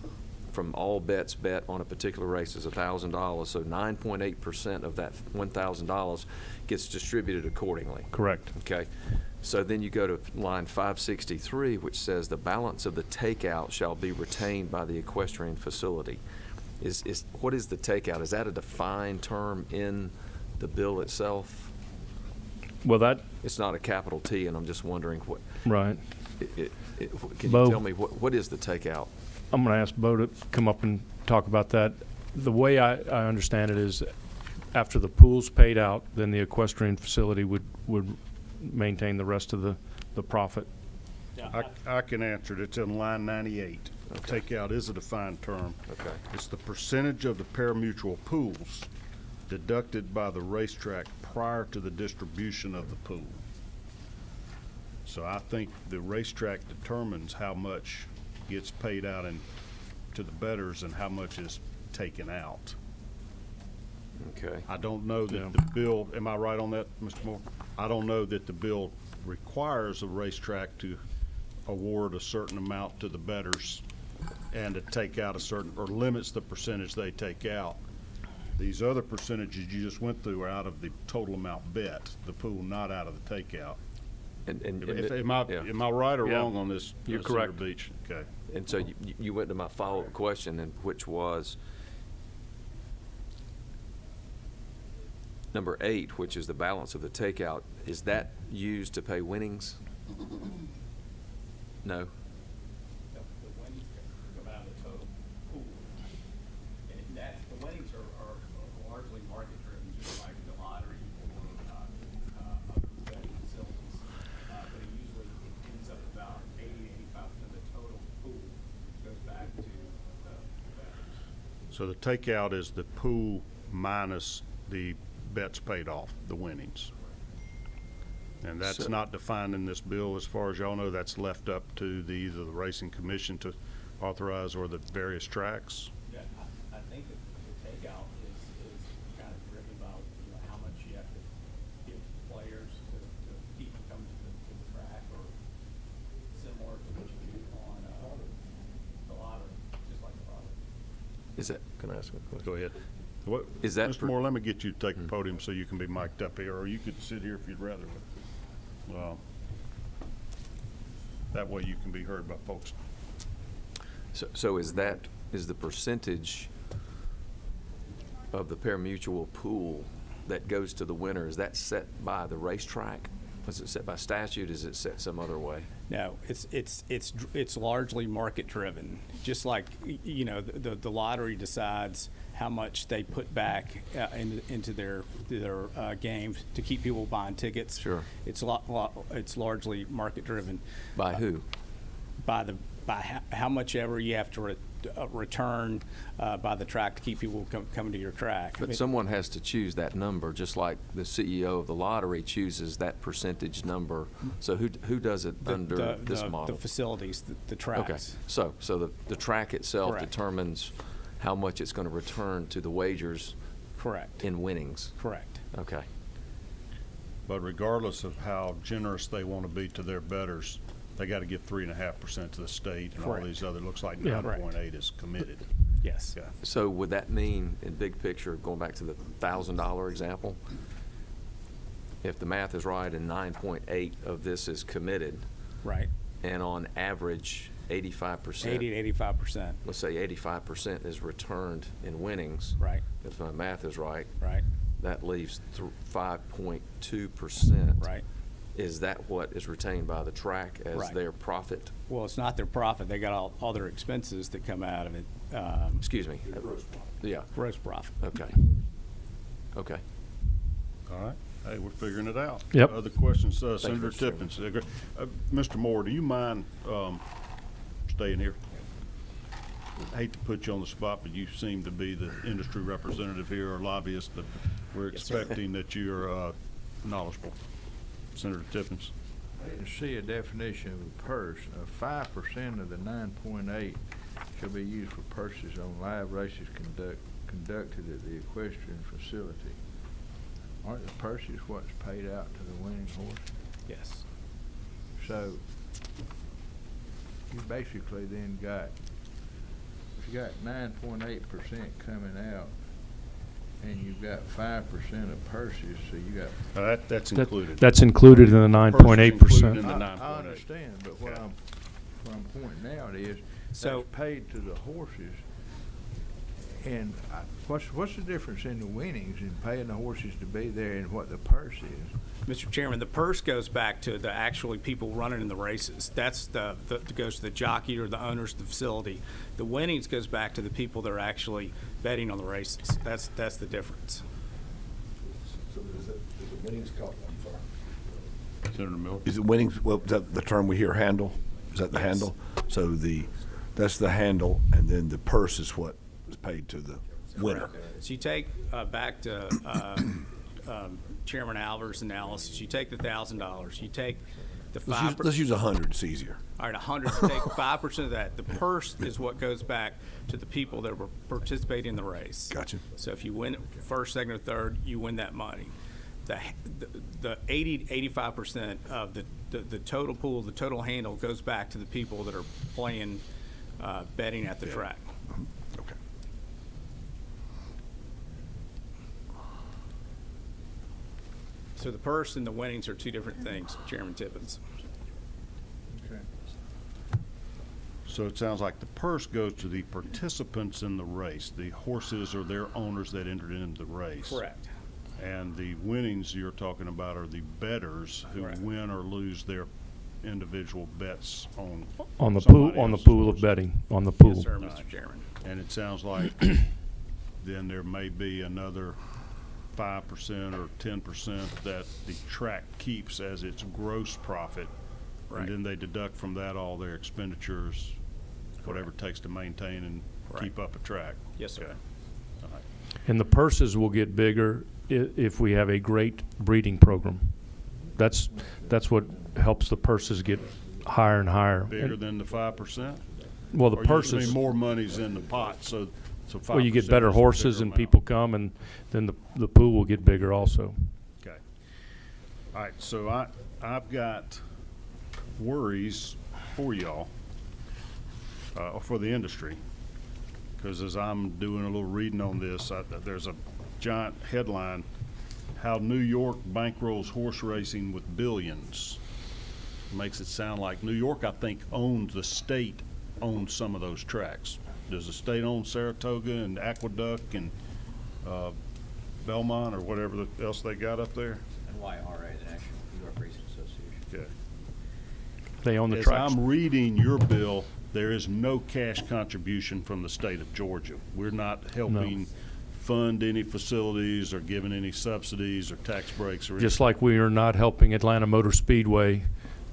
from all bets bet on a particular race is $1,000. So 9.8% of that $1,000 gets distributed accordingly. Correct. Okay. So then you go to line 563, which says the balance of the takeout shall be retained by the equestrian facility. What is the takeout? Is that a defined term in the bill itself? Well, It's not a capital T, and I'm just wondering what. right. Can Bo, you tell me what is the takeout? I'm going to ask Bo to come up and talk about that. The way I understand it is after the pool's paid out, then the equestrian facility would maintain the rest of the profit. I can answer it. It's in line 98. Okay. Takeout is a defined term. Okay. It's the percentage of the parimutuel pools deducted by the racetrack prior to the distribution of the pool. So I think the racetrack determines how much gets paid out to the bettors and how much is taken out. Okay. I don't know that the bill, am I right on that, Mr. Moore? I don't know that the bill requires a racetrack to award a certain amount to the bettors and to take out a certain, or limits the percentage they take out. These other percentages you just went through are out of the total amount bet, the pool, not out of the takeout. Am I right or Yeah. wrong on this? You're Center correct. Beach? Okay. And so you went to my follow-up question, and which was number 8, which is the balance of the takeout. Is that used to pay winnings? No. The winnings come out of the total pool. And the winnings are largely market-driven, just like the lottery or other betting facilities. But it usually ends up about 80-85% of the total pool goes back to the bettors. So the takeout is the pool minus the bets paid off, the winnings. And that's So- not defined in this bill, as far as y'all know. That's left up to either the racing commission to authorize or the various tracks. Yeah, I think that the takeout is kind of driven by, how much you have to give players to keep them coming to the track, or similar to what you do on the lottery, just like the lottery. Is that, can I ask a question? Go ahead. What, Is that Mr. per- Moore, let me get you to take the podium so you can be mic'd up here, or you could sit here if you'd rather. That way you can be heard by folks. So is the percentage of the pari-mutuel pool that goes to the winner, is that set by the racetrack? Is it set by statute? Is it set some other way? No, it's largely market-driven. Just like, the lottery decides how much they put back into their games to keep people buying tickets. Sure. It's it's largely market-driven. By who? By how much ever you have to return by the track to keep people coming to your track. But someone has to choose that number, just like the CEO of the lottery chooses that percentage number. So who does it under this model? The facilities, the tracks. Okay, so the track itself Correct. determines how much it's going to return to the wagers. Correct. In winnings. Correct. Okay. But regardless of how generous they want to be to their bettors, they got to give 3.5% to the state, and all Correct. these other, looks like Yeah. 9.8 is committed. Yes. Okay. So would that mean, in big picture, going back to the $1,000 example, if the math is right and 9.8 of this is committed, Right. and on average 85%, 80 to 85%. let's say 85% is returned in winnings. Right. If my math is right. Right. That leaves 5.2%. Right. Is that what is retained by the track as Right. their profit? Well, it's not their profit. They got all their expenses that come out of it. Excuse me. Yeah. Gross profit. Okay. Okay. All right. Hey, we're figuring it out. Yep. Other questions, you, Senator Mr. Chairman. Tippins? Mr. Moore, do you mind staying here? I hate to put you on the spot, but you seem to be the industry representative here, or lobbyist, but we're Yes, sir. expecting that you're knowledgeable. Senator Tippins? I didn't see a definition of a purse. 5% of the 9.8 shall be used for purses on live races conducted at the equestrian facility. Aren't the purses what's paid out to the winning horse? Yes. So you basically then got, if you got 9.8% coming out, and you've got 5% of purses, so you got. That's included. That's included in the Purses included 9.8%. in the I 9.8. understand, but what Okay. I'm pointing out is, So- that's paid to the horses. And what's the difference in the winnings in paying the horses to be there and what the purse is? Mr. Chairman, the purse goes back to the actually people running in the races. That's goes to the jockey or the owners of the facility. The winnings goes back to the people that are actually betting on the races. That's the difference. So is the winnings called, I'm sorry. Senator Miller? Is it winnings, well, is that the term we hear, handle? Is that the Yes. handle? So that's the handle, and then the purse is what is paid to the winner. So you take back to Chairman Alver's analysis. You take the $1,000. You take the Let's use 100, it's easier. All right, 100. You take 5% of that. The purse is what goes back to the people that were participating in the race. Gotcha. So if you win first, second, or third, you win that money. The 80 to 85% of the total pool, the total handle goes back to the people that are playing betting at the track. Okay. So the purse and the winnings are two different things, Chairman Tippins. Okay. So it sounds like the purse goes to the participants in the race, the horses or their owners that entered into the race. Correct. And the winnings you're talking about are the bettors who Correct. win or lose their individual bets on On the somebody pool, on the else's pool of horse. betting, on the pool. Yes, sir, Mr. Chairman. And it sounds like then there may be another 5% or 10% that the track keeps as its gross profit. Right. And then they deduct from that all their expenditures, whatever it takes to maintain and Right. keep up a track. Yes, sir. Okay. All right. And the purses will get bigger if we have a great breeding program. That's what helps the purses get higher and higher. Bigger And- than the 5%? Well, the Or you just purses, mean more money's in the pot, so 5%. well, you get better is a horses bigger and amount. people come, and then the pool will get bigger also. Okay. All right, so I've got worries for y'all, for the industry, because as I'm doing a little reading on this, there's a giant headline, How New York Bankrolls Horse Racing with Billions. Makes it sound like New York, I think, owns, the state owns some of those tracks. Does the state own Saratoga and Aqueduct and Belmont or whatever else they got up there? NYRA, the National New York Racing Association. Okay. They own the As tracks. I'm reading your bill, there is no cash contribution from the state of Georgia. We're not helping fund any facilities or giving any subsidies or tax breaks or anything. Just like we are not helping Atlanta Motor Speedway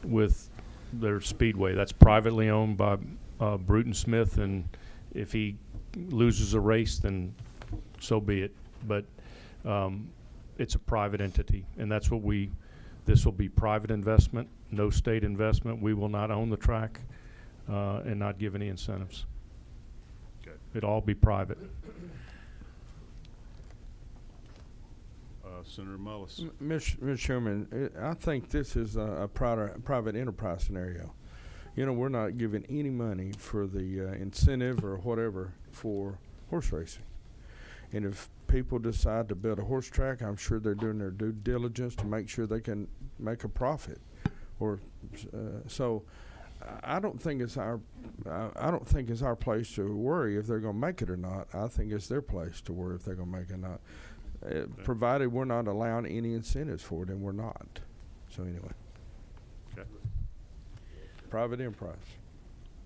with their speedway. That's privately owned by Bruton Smith, and if he loses a race, then so be it. But it's a private entity, and that's what this will be private investment, no state investment. We will not own the track and not give any incentives. Okay. It'll all be private. Senator Mullis. Mr. Chairman, I think this is a private enterprise scenario. You know, we're not giving any money for the incentive or whatever for horse racing. And if people decide to build a horse track, I'm sure they're doing their due diligence to make sure they can make a profit. Or so I don't think it's our place to worry if they're going to make it or not. I think it's their place to worry if they're going to make it or not. Provided we're not allowing any incentives for it, and we're not. So anyway. Okay. Private enterprise.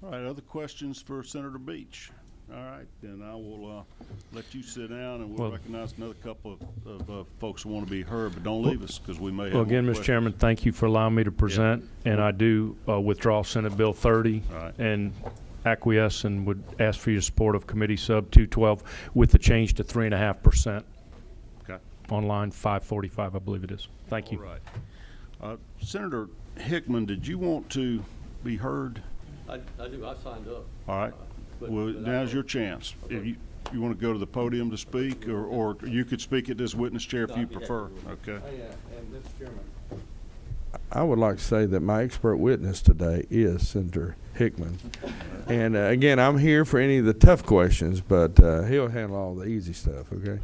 All right, other questions for Senator Beach? All right, then I will let you sit down, and we'll Well- recognize another couple of folks who want to be heard, but don't leave us, because we may have Well, again, more Mr. questions. Chairman, thank you for allowing me to present, and I do withdraw Senate Bill 30 All right. and acquiesce and would ask for your support of Committee Sub 212 with the change to 3.5%. Okay. On line 545, I believe it is. Thank you. All right. Senator Hickman, did you want to be heard? I do, I signed up. All right. Well, now's your chance. If you want to go to the podium to speak, or you could speak at this witness chair if you prefer. Okay. And Mr. Chairman, I would like to say that my expert witness today is Senator Hickman. And again, I'm here for any of the tough questions, but he'll handle all the easy stuff, okay?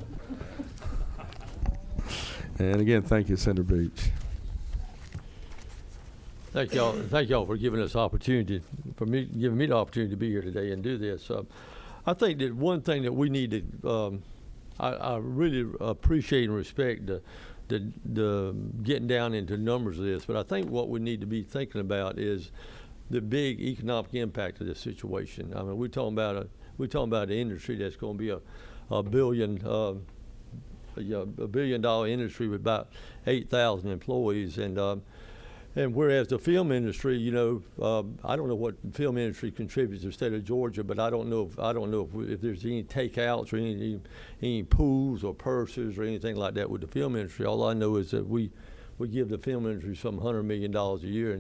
And again, thank you, Senator Beach. Thank y'all for giving us opportunity, giving me the opportunity to be here today and do this. I think that one thing that we need to, I really appreciate and respect the getting down into numbers of this, but I think what we need to be thinking about is the big economic impact of this situation. I mean, we're talking about an industry that's going to be a $1 billion industry with about 8,000 employees, and whereas the film industry, you know, I don't know what the film industry contributes to the state of Georgia, but I don't know if there's any takeouts or any pools or purses or anything like that with the film industry. All I know is that we give the film industry some $100 million a year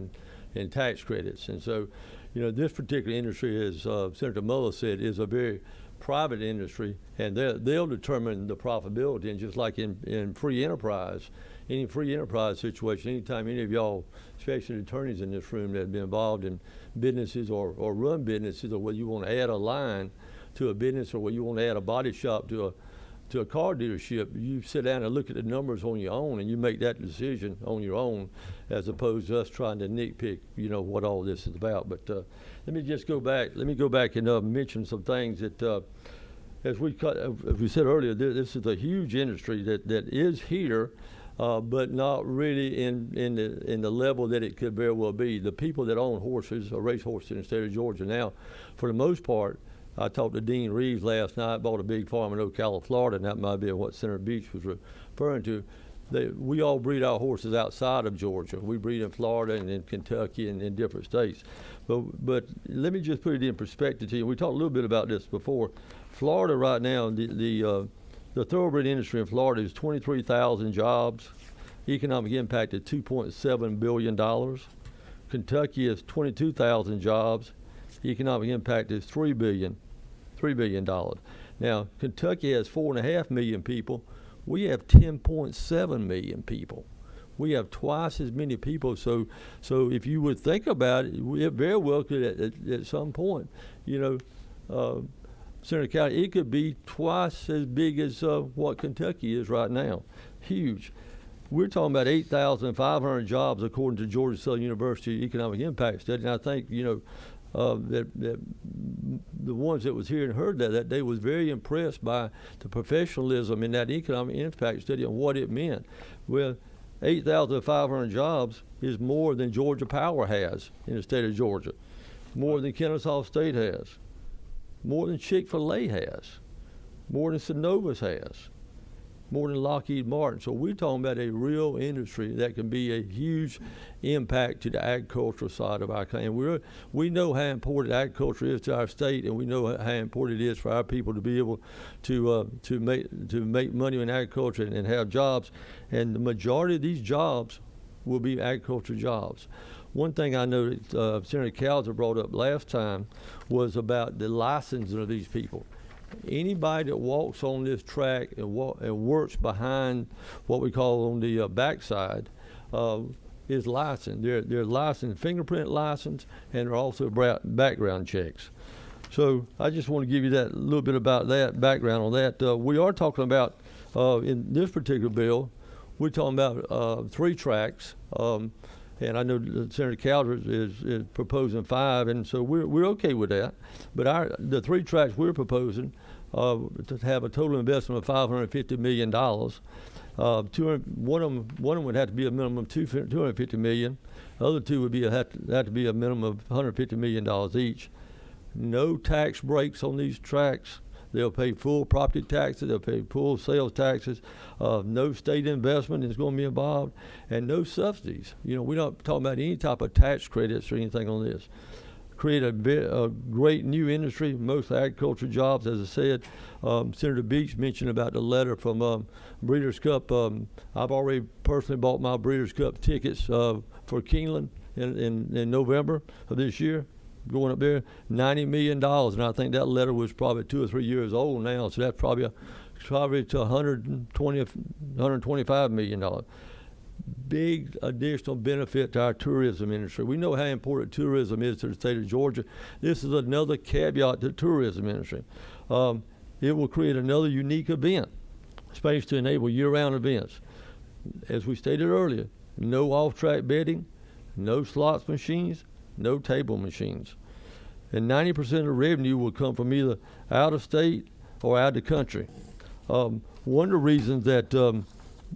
in tax credits, and so, you know, this particular industry, as Senator Mullis said, is a very private industry, and they'll determine the profitability. And just like in free enterprise, any free enterprise situation, anytime any of y'all, especially attorneys in this room that have been involved in businesses or run businesses, or whether you want to add a line to a business or whether you want to add a body shop to a car dealership, you sit down and look at the numbers on your own, and you make that decision on your own, as opposed to us trying to nitpick, what all this is about. But let me just go back. Let me go back and mention some things that, as we said earlier, this is a huge industry that is here, but not really in the level that it could very well be. The people that own horses or race horses in the state of Georgia now, for the most part, I talked to Dean Reeves last night, bought a big farm in Ocala, Florida, and that might be what Senator Beach was referring to. We all breed our horses outside of Georgia. We breed in Florida and in Kentucky and in different states. But let me just put it in perspective to you. We talked a little bit about this before. Florida right now, the thoroughbred industry in Florida is 23,000 jobs. Economic impact is $2.7 billion. Kentucky is 22,000 jobs. Economic impact is $3 billion. Now, Kentucky has 4.5 million people. We have 10.7 million people. We have twice as many people. So if you would think about it, we very well could at some point, Senator County, it could be twice as big as what Kentucky is right now. Huge. We're talking about 8,500 jobs according to Georgia Southern University Economic Impact Study. And I think, that the ones that was here and heard that day was very impressed by the professionalism in that economic impact study and what it meant. Well, 8,500 jobs is more than Georgia Power has in the state of Georgia, more than Kennesaw State has, more than Chick-fil-A has, more than Synovus has, more than Lockheed Martin. So we're talking about a real industry that can be a huge impact to the agricultural side of our country. And we know how important agriculture is to our state, and we know how important it is for our people to be able to make money in agriculture and have jobs. And the majority of these jobs will be agriculture jobs. One thing I know that Senator Cowser brought up last time was about the licensing of these people. Anybody that walks on this track and works behind what we call on the backside is licensed. They're licensed, fingerprint license, and they're also background checks. So I just want to give you that little bit about that background on that. We are talking about in this particular bill, we're talking about 3 tracks. And I know that Senator Calder is proposing 5, and so we're okay with that. But the 3 tracks we're proposing to have a total investment of $550 million. One of them would have to be a minimum of $250 million. The other 2 would have to be a minimum of $150 million each. No tax breaks on these tracks. They'll pay full property taxes. They'll pay full sales taxes. No state investment is going to be involved, and no subsidies. We're not talking about any type of tax credits or anything on this. Create a great new industry, mostly agriculture jobs, as I said. Senator Beach mentioned about the letter from Breeders' Cup. I've already personally bought my Breeders' Cup tickets for Keeneland in November of this year. Going up there, $90 million, and I think that letter was probably 2 or 3 years old now, so that's probably to $125 million. Big additional benefit to our tourism industry. We know how important tourism is to the state of Georgia. This is another caveat to the tourism industry. It will create another unique event, space to enable year-round events. As we stated earlier, no off-track betting, no slots machines, no table machines. And 90% of the revenue will come from either out of state or out of the country. One of the reasons that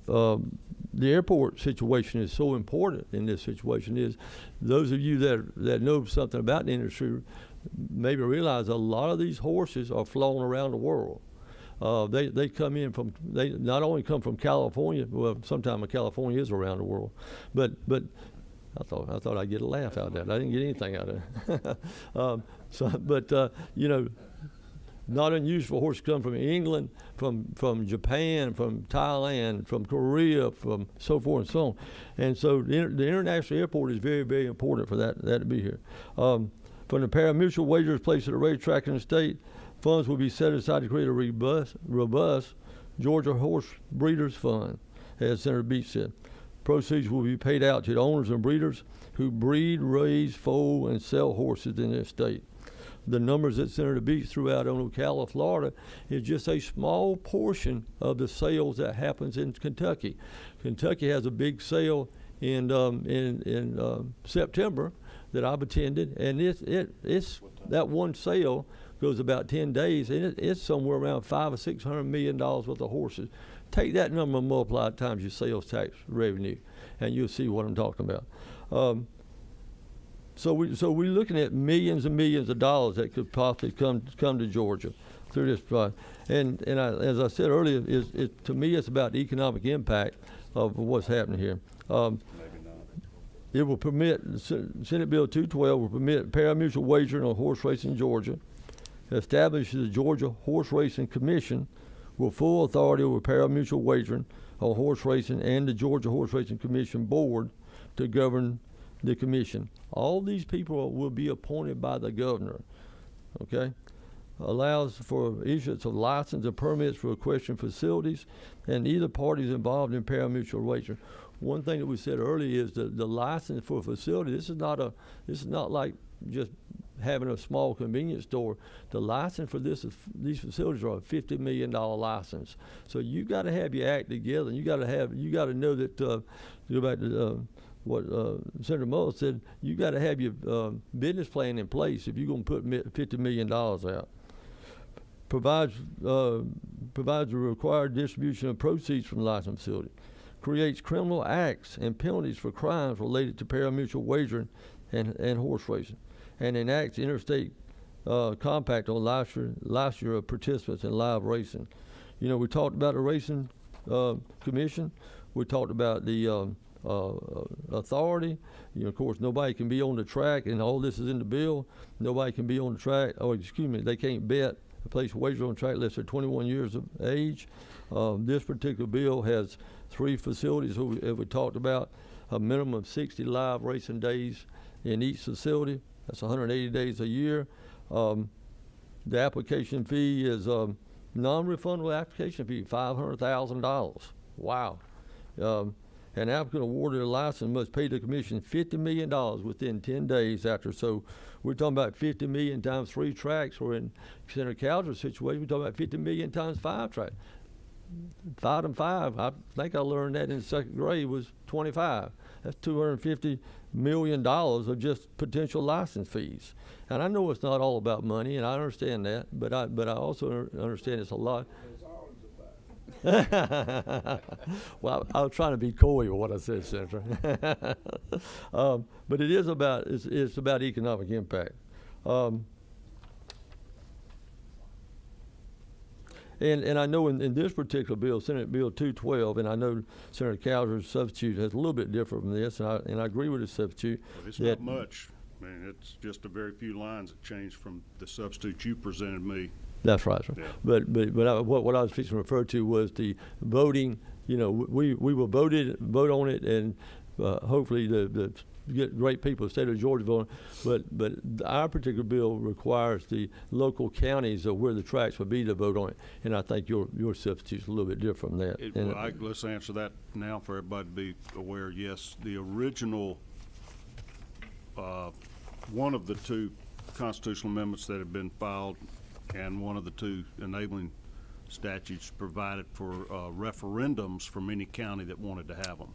the airport situation is so important in this situation is those of you that know something about the industry maybe realize a lot of these horses are flown around the world. They come in from, they not only come from California, well, sometimes California is around the world, but I thought I'd get a laugh out of that. I didn't get anything out of it. Not unusual horses come from England, from Japan, from Thailand, from Korea, from so forth and so on. And so the international airport is very, very important for that to be here. From the parimutuel wagers placed at a racetrack in the state, Funds will be set aside to create a robust Georgia Horse Breeders Fund, as Senator Beach said. Proceeds will be paid out to the owners and breeders who breed, raise, foal, and sell horses in their state. The numbers that Senator Beach threw out on Ocala, Florida, is just a small portion of the sales that happens in Kentucky. Kentucky has a big sale in September that I've attended, and it's that one sale goes about 10 days, and it's somewhere around $500 or $600 million worth of horses. Take that number and multiply it times your sales tax revenue, and you'll see what I'm talking about. So we're looking at millions and millions of dollars that could possibly come to Georgia through this project. And as I said earlier, to me it's about the economic impact of what's happening here. It will permit, Senate Bill 212 will permit pari-mutuel wagering on horse racing in Georgia, establish the Georgia Horse Racing Commission with full authority over pari-mutuel wagering on horse racing, and the Georgia Horse Racing Commission Board to govern the commission. All these people will be appointed by the governor, okay? Allows for issuance of license and permits for equestrian facilities and either parties involved in pari-mutuel wagering. One thing that we said earlier is the license for a facility, this is not like just having a small convenience store. The license for these facilities are a $50 million license. So you got to have your act together, and you got to know that, to go back to what Senator Muller said, you got to have your business plan in place if you're going to put $50 million out. Provides the required distribution of proceeds from the licensed facility. Creates criminal acts and penalties for crimes related to pari-mutuel wagering and horse racing, and enacts interstate compact on licensure of participants in live racing. You know, we talked about the racing commission. We talked about the authority. You know, of course, nobody can be on the track, and all this is in the bill. Nobody can be on the track, or excuse me, they can't bet a place wager on the track unless they're 21 years of age. This particular bill has 3 facilities that we talked about, a minimum of 60 live racing days in each facility. That's 180 days a year. The application fee is non-refundable application fee, $500,000. Wow. An applicant awarded a license must pay the commission $50 million within 10 days after. So we're talking about 50 million times 3 tracks, or in Senator Calder's situation, we're talking about 50 million times 5 tracks. 5 and 5, I think I learned that in 2nd grade, was 25. That's $250 million of just potential license fees. And I know it's not all about money, and I understand that, but I also understand it's a lot. Well, I was trying to be coy with what I said, Senator. But it is about, it's about economic impact. And I know in this particular bill, Senate Bill 212, and I know Senator Calder's substitute has a little bit different from this, and I agree with his substitute. Well, it's not much. I mean, it's just a very few lines that changed from the substitute you presented me. That's right, sir. Yeah. But what I was fixing to refer to was the voting. You know, we will vote on it, and hopefully the get great people in the state of Georgia voting. But our particular bill requires the local counties of where the tracks would be to vote on it, and I think your substitute's a little bit different from that. Let's answer that now for everybody to be aware. Yes, the original one of the 2 constitutional amendments that have been filed, and one of the 2 enabling statutes provided for referendums from any county that wanted to have them.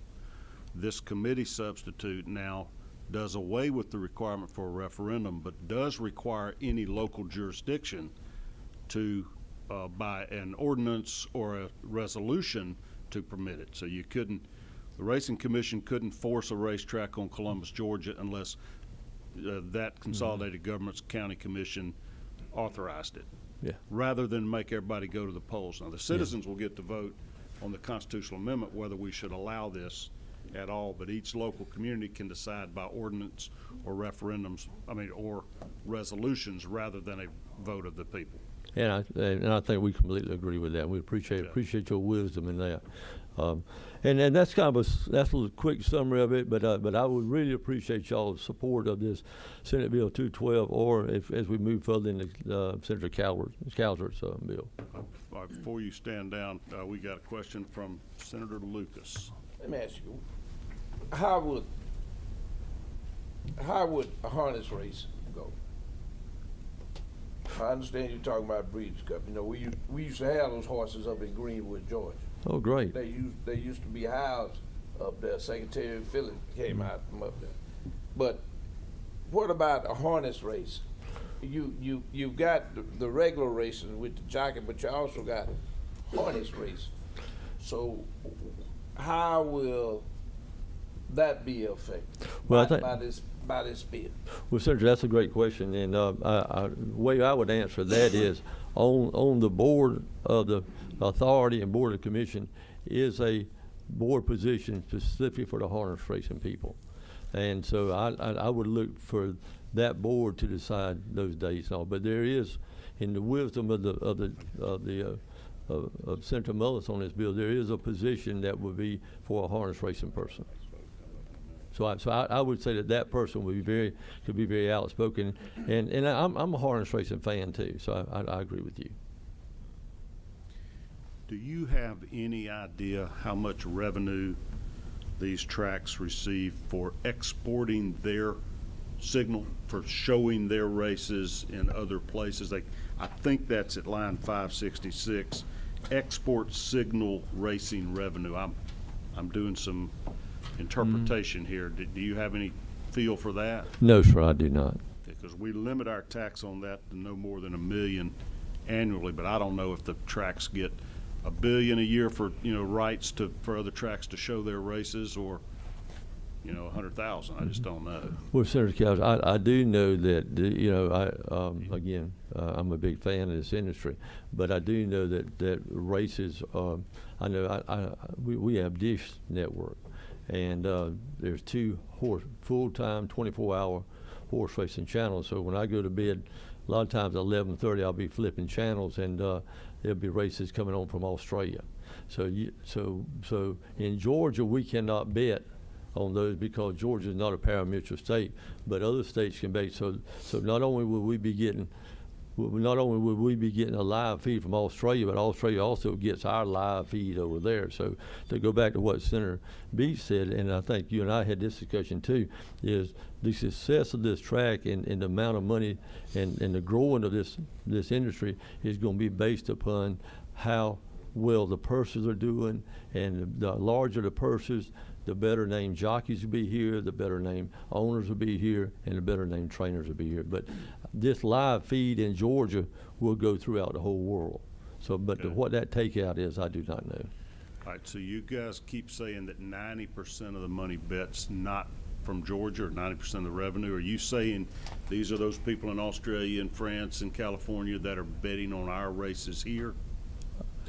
This committee substitute now does away with the requirement for a referendum, but does require any local jurisdiction to, by an ordinance or a resolution, to permit it. So you couldn't, the Racing Commission couldn't force a racetrack on Columbus, Georgia, unless that consolidated government's county commission authorized it. Yeah. Rather than make everybody go to the polls. Now, the citizens will get to vote on the constitutional amendment whether we should allow this at all, but each local community can decide by ordinance or referendums, or resolutions, rather than a vote of the people. And I think we completely agree with that. We appreciate your wisdom in that. And that's kind of that's a little quick summary of it, but I would really appreciate y'all's support of this Senate Bill 212, or as we move further into Senator Calvert's bill. Before you stand down, we got a question from Senator Lucas. Let me ask you, how would a harness race go? I understand you're talking about Breeders' Cup. You know, we used to have those horses up in Greenwood, Georgia. Oh, great. They used to be housed up there. Secretary of Phillips came out from up there. But what about a harness race? You've got the regular races with the jockey, but you also got harness race. So how will that be affected by this bill? Well, Senator, that's a great question, and the way I would answer that is on the board of the authority and board of commission is a board position specifically for the harness racing people, and so I would look for that board to decide those dates and all. But there is, in the wisdom of Senator Mullis on this bill, there is a position that would be for a harness racing person. So I would say that person would could be very outspoken, and I'm a harness racing fan too. So I agree with you. Do you have any idea how much revenue these tracks receive for exporting their signal, for showing their races in other places? I think that's at line 566, export signal racing revenue. I'm doing some interpretation here. Do you have any feel for that? No, sir, I do not. Because we limit our tax on that to no more than $1 million annually, but I don't know if the tracks get $1 billion a year for rights for other tracks to show their races, or 100,000. I just don't know. Well, Senator Calvert, I do know that I'm a big fan of this industry, but I do know that races. I know we have Dish Network, and there's 2 full-time 24-hour horse racing channels. So when I go to bed, a lot of times at 11:30, I'll be flipping channels, and there'll be races coming on from Australia. So in Georgia, we cannot bet on those because Georgia is not a pari-mutuel state, but other states can bet. So not only will we be getting a live feed from Australia, but Australia also gets our live feed over there. So to go back to what Senator Beach said, and I think you and I had this discussion too, is the success of this track and the amount of money and the growing of this industry is going to be based upon how well the purses are doing, and the larger the purses, the better named jockeys will be here, the better named owners will be here, and the better named trainers will be here. But this live feed in Georgia will go throughout the whole world. So, but what that takeout is, I do not know. All right, so you guys keep saying that 90% of the money bet's not from Georgia, or 90% of the revenue. Are you saying these are those people in Australia and France and California that are betting on our races here?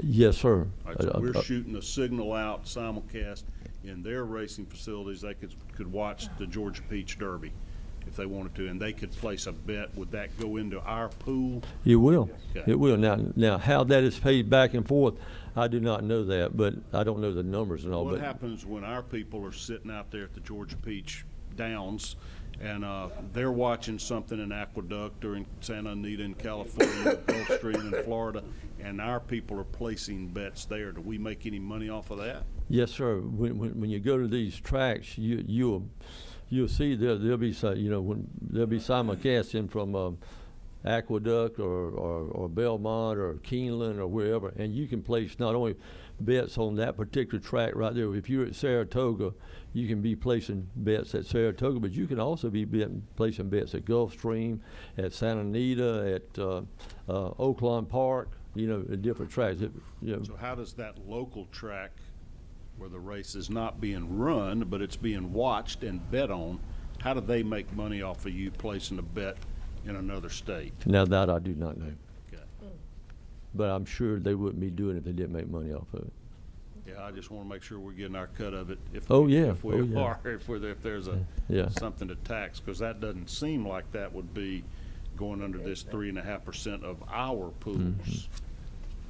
Yes, sir. All right, so we're shooting a signal out simulcast in their racing facilities. They could watch the Georgia Peach Derby if they wanted to, and they could place a bet. Would that go into our pool? It will. Okay. It will. Now, how that is paid back and forth, I do not know that, but I don't know the numbers and all. What happens when our people are sitting out there at the Georgia Peach Downs, and they're watching something in Aqueduct or in Santa Anita in California, Gulfstream in Florida, and our people are placing bets there? Do we make any money off of that? Yes, sir. When you go to these tracks, you'll see there'll be there'll be simulcasting from Aqueduct or Belmont or Keeneland or wherever, and you can place not only bets on that particular track right there. If you're at Saratoga, you can be placing bets at Saratoga, but you can also be placing bets at Gulfstream, at Santa Anita, at Oaklawn Park, at different tracks. So how does that local track, where the race is not being run, but it's being watched and bet on, how do they make money off of you placing a bet in another state? Now that I do not know. Okay. But I'm sure they wouldn't be doing it if they didn't make money off of it. Yeah, I just want to make sure we're getting our cut of it. If there's something to tax, because that doesn't seem like that would be going under this 3.5% of our pools.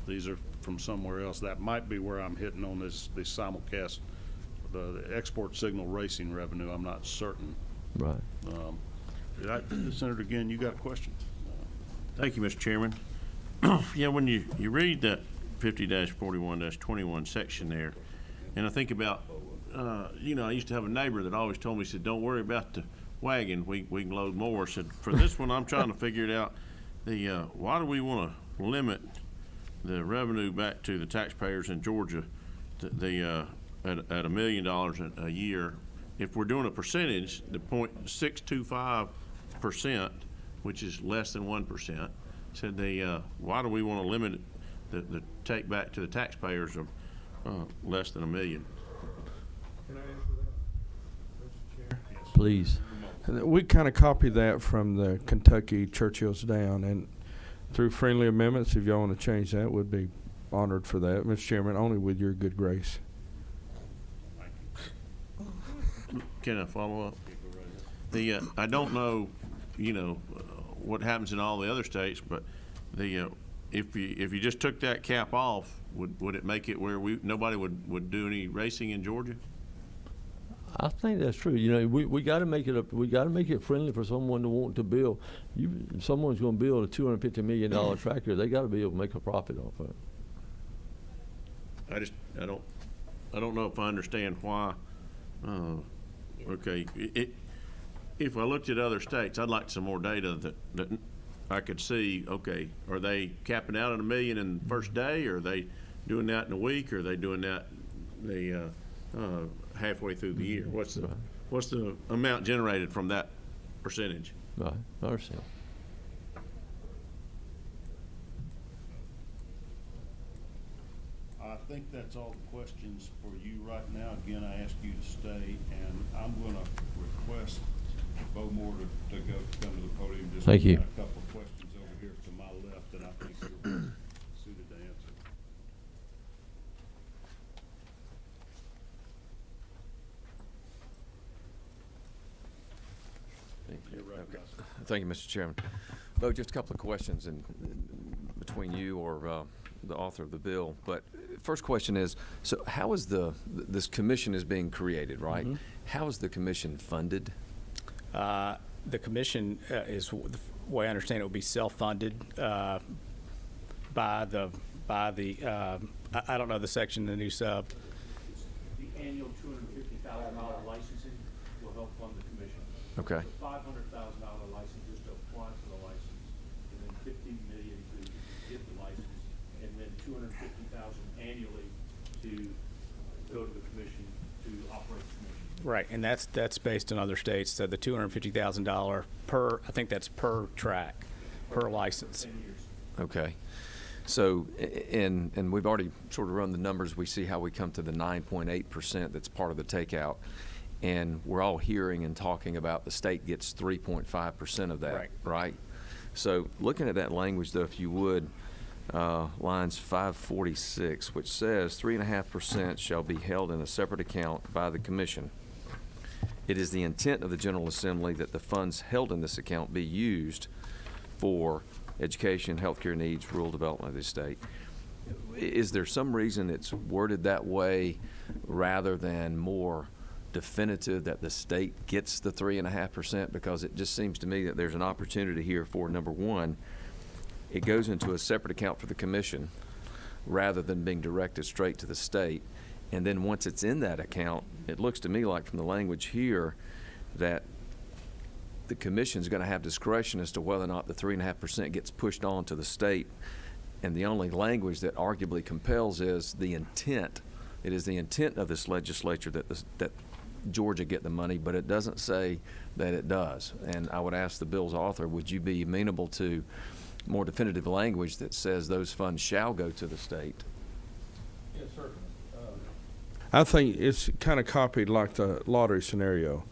These are from somewhere else. That might be where I'm hitting on this simulcast, the export signal racing revenue. I'm not certain. Right. Senator, again, you got a question? Thank you, Mr. Chairman. Yeah, when you read that 50-41-21 section there, and I think about, you know, I used to have a neighbor that always told me, he said, don't worry about the wagon, we can load more. Said, for this one, I'm trying to figure it out. Why do we want to limit the revenue back to the taxpayers in Georgia at $1 million a year? If we're doing a percentage, the 0.625%, which is less than 1%, said why do we want to limit the take back to the taxpayers of less than $1 million? Can I answer that, Mr. Chair? Please. We kind of copied that from the Kentucky Churchill's Down, and through friendly amendments, if y'all want to change that, we'd be honored for that, Mr. Chairman, only with your good grace. Can I follow up? I don't know, you know, what happens in all the other states, but if you just took that cap off, would it make it where nobody would do any racing in Georgia? I think that's true. You know, we got to make it we got to make it friendly for someone to want to build. If someone's going to build a $250 million tractor, they got to be able to make a profit off of it. I don't know if I understand why. Okay, if I looked at other states, I'd like some more data that I could see. Okay, are they capping out at $1 million in the first day? Or are they doing that in a week? Or are they doing that halfway through the year? What's the amount generated from that percentage? Right, I understand. I think that's all the questions for you right now. Again, I ask you to stay, and I'm going to request Bo Moore to come to the podium. Just Thank you. got a couple of questions over here to my left that I think you're suited to answer. Thank you, Mr. Chairman. Bo, just a couple of questions between you or the author of the bill. But first question is, so how is this commission is being created, right? Mm-hmm. How is the commission funded? The commission is, the way I understand it, will be self-funded by the I don't know the section, the new sub. The annual $250,000 licensing will help fund the commission. Okay. $500,000 license just to apply for the license, and then $15 million to get the license, and then $250,000 annually to go to the commission to operate the commission. Right, and that's based in other states. So the $250,000 per, I think that's per track, per license. 10 years. Okay. So, and we've already sort of run the numbers. We see how we come to the 9.8% that's part of the takeout. And we're all hearing and talking about the state gets 3.5% of that, right? So looking at that language, though, if you would, lines 546, which says 3.5% shall be held in a separate account by the commission. It is the intent of the General Assembly that the funds held in this account be used for education, healthcare needs, rural development of the state. Is there some reason it's worded that way rather than more definitive that the state gets the 3.5%? Because it just seems to me that there's an opportunity here for, number one, it goes into a separate account for the commission rather than being directed straight to the state. And then once it's in that account, it looks to me like from the language here that the commission's going to have discretion as to whether or not the 3.5% gets pushed on to the state. And the only language that arguably compels is the intent. It is the intent of this legislature that Georgia get the money, but it doesn't say that it does. And I would ask the bill's author, would you be amenable to more definitive language that says those funds shall go to the state? Yes, certainly. I think it's kind of copied like the lottery scenario.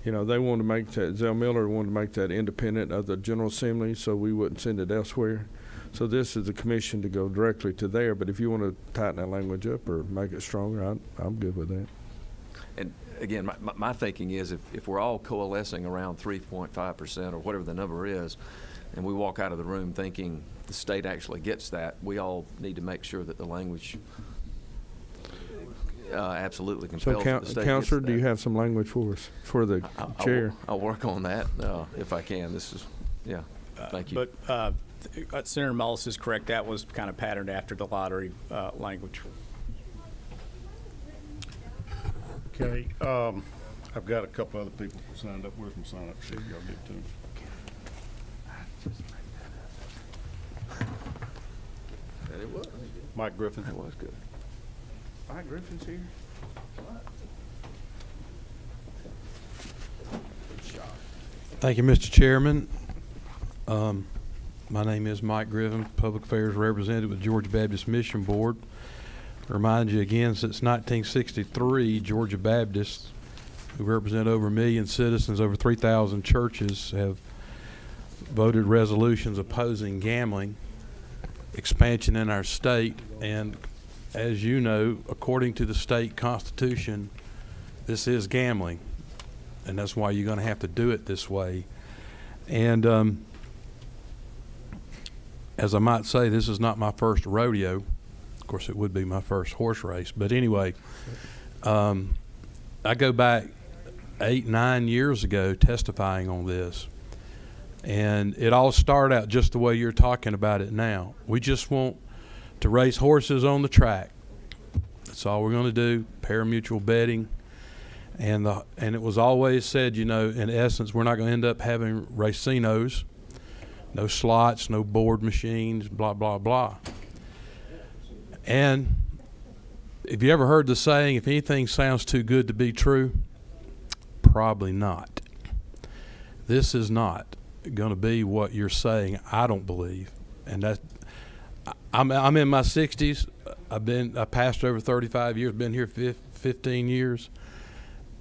You know, they wanted to make that, Zell Miller wanted to make that independent of the General Assembly so we wouldn't send it elsewhere. So this is the commission to go directly to there, but if you want to tighten that language up or make it stronger, I'm good with that. And again, my thinking is if we're all coalescing around 3.5% or whatever the number is, and we walk out of the room thinking the state actually gets that, we all need to make sure that the language absolutely compels that the state Counselor, gets do you that. have some language for us, for the chair? I'll work on that if I can. This is, yeah, thank you. But Senator Mullis is correct. That was kind of patterned after the lottery language. Okay, I've got a couple other people signed up. Where's my sign-up sheet? Y'all get to them. And it was. Mike Griffin. That was good. Mike Griffin's here. Thank you, Mr. Chairman. My name is Mike Griffin, Public Affairs Representative with Georgia Baptist Mission Board. Remind you again, since 1963, Georgia Baptists, who represent over 1 million citizens, over 3,000 churches, have voted resolutions opposing gambling expansion in our state. And as you know, according to the state constitution, this is gambling, and that's why you're going to have to do it this way. And as I might say, this is not my first rodeo. Of course, it would be my first horse race. But anyway, I go back 8-9 years ago testifying on this. And it all started out just the way you're talking about it now. We just want to race horses on the track. That's all we're going to do, pari-mutuel betting. And it was always said, you know, in essence, we're not going to end up having racinos, no slots, no board machines, blah, blah, blah. And have you ever heard the saying, if anything sounds too good to be true? Probably not. This is not going to be what you're saying, I don't believe. And that I'm in my 60s. I pastored over 35 years, been here 15 years.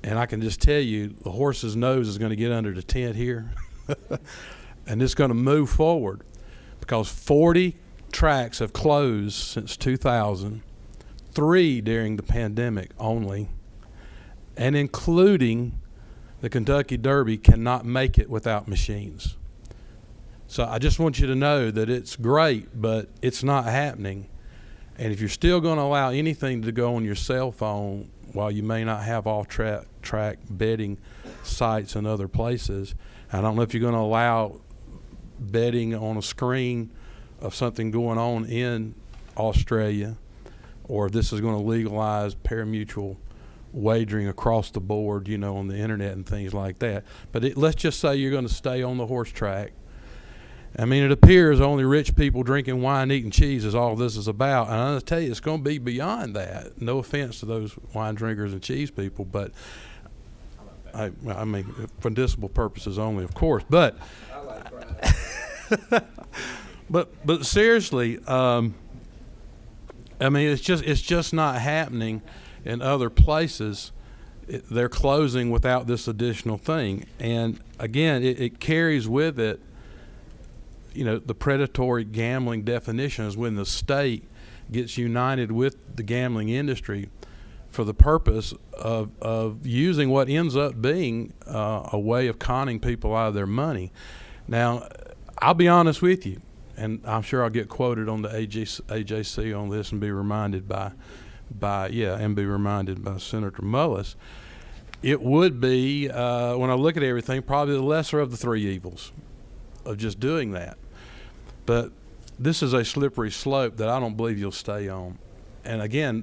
And I can just tell you, the horse's nose is going to get under the tent here. And it's going to move forward because 40 tracks have closed since 2000, 3 during the pandemic only, and including the Kentucky Derby cannot make it without machines. So I just want you to know that it's great, but it's not happening. And if you're still going to allow anything to go on your cell phone, while you may not have off-track betting sites in other places, I don't know if you're going to allow betting on a screen of something going on in Australia, or if this is going to legalize pari-mutuel wagering across the board, you know, on the internet and things like that. But let's just say you're going to stay on the horse track. I mean, it appears only rich people drinking wine, eating cheese is all this is about. And I'll tell you, it's going to be beyond that. No offense to those wine drinkers and cheese people, but I mean, for medicinal purposes only, of course. But but seriously, I mean, it's just not happening in other places. They're closing without this additional thing, and again, it carries with it, you know, the predatory gambling definition is when the state gets united with the gambling industry for the purpose of using what ends up being a way of conning people out of their money. Now, I'll be honest with you, and I'm sure I'll get quoted on the AJC on this and be reminded by Senator Mullis. It would be, when I look at everything, probably the lesser of the 3 evils of just doing that. But this is a slippery slope that I don't believe you'll stay on. And again,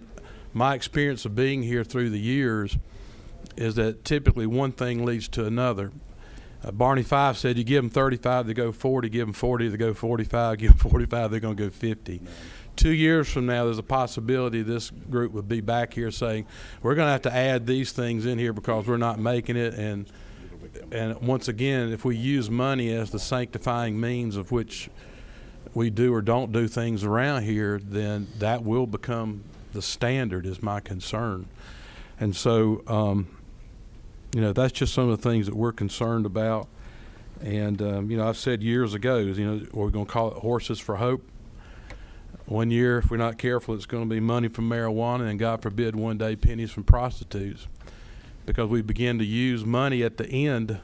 my experience of being here through the years is that typically one thing leads to another. Barney Fife said you give them 35, they go 40, give them 40, they go 45, give them 45, they're going to go 50. 2 years from now, there's a possibility this group would be back here saying, we're going to have to add these things in here because we're not making it. And once again, if we use money as the sanctifying means of which we do or don't do things around here, then that will become the standard, is my concern. And so, you know, that's just some of the things that we're concerned about. And, you know, I've said years ago, you know, we're going to call it Horses for Hope. One year, if we're not careful, it's going to be money from marijuana, and God forbid one day pennies from prostitutes, because we begin to use money at the end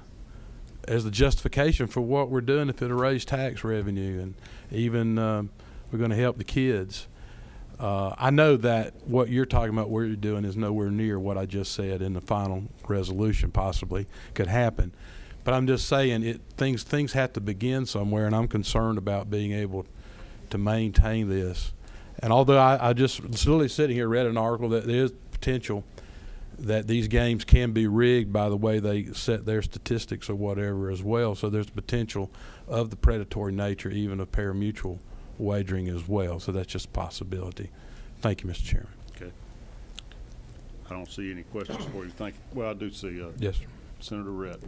as the justification for what we're doing, if it'll raise tax revenue, and even we're going to help the kids. I know that what you're talking about, what you're doing, is nowhere near what I just said in the final resolution. Possibly could happen, but I'm just saying things have to begin somewhere, and I'm concerned about being able to maintain this. And although I just literally sitting here read an article that there is potential that these games can be rigged by the way they set their statistics or whatever as well. So there's potential of the predatory nature even of parimutuel wagering as well. So that's just a possibility. Thank you, Mr. Chairman. Okay. I don't see any questions for you. Thank you. Well, I do see Yes, sir. Senator Redd.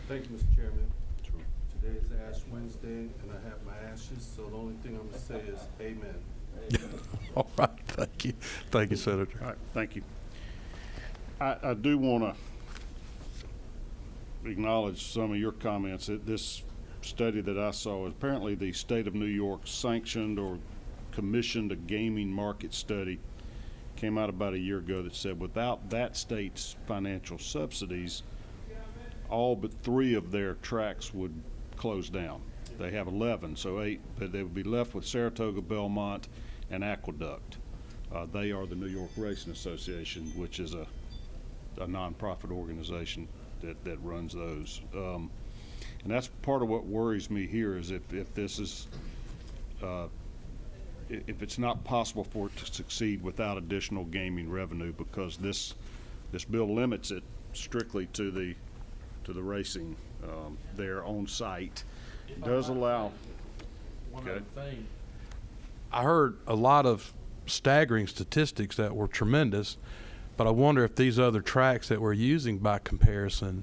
Thank you, Mr. Chairman. Today is Ash Wednesday, and I have my ashes, so the only thing I'm going to say is amen. All right. Thank you. Thank you, Senator. All right. Thank you. I do want to acknowledge some of your comments. This study that I saw, apparently the state of New York sanctioned or commissioned a gaming market study, came out about a year ago, that said without that state's financial subsidies, all but 3 of their tracks would close down. They have 11, so 8, but they would be left with Saratoga, Belmont, and Aqueduct. They are the New York Racing Association, which is a nonprofit organization that runs those. And that's part of what worries me here, is if this is, if it's not possible for it to succeed without additional gaming revenue, because this bill limits it strictly to the racing there on site. It does allow. One other thing. I heard a lot of staggering statistics that were tremendous, but I wonder if these other tracks that we're using by comparison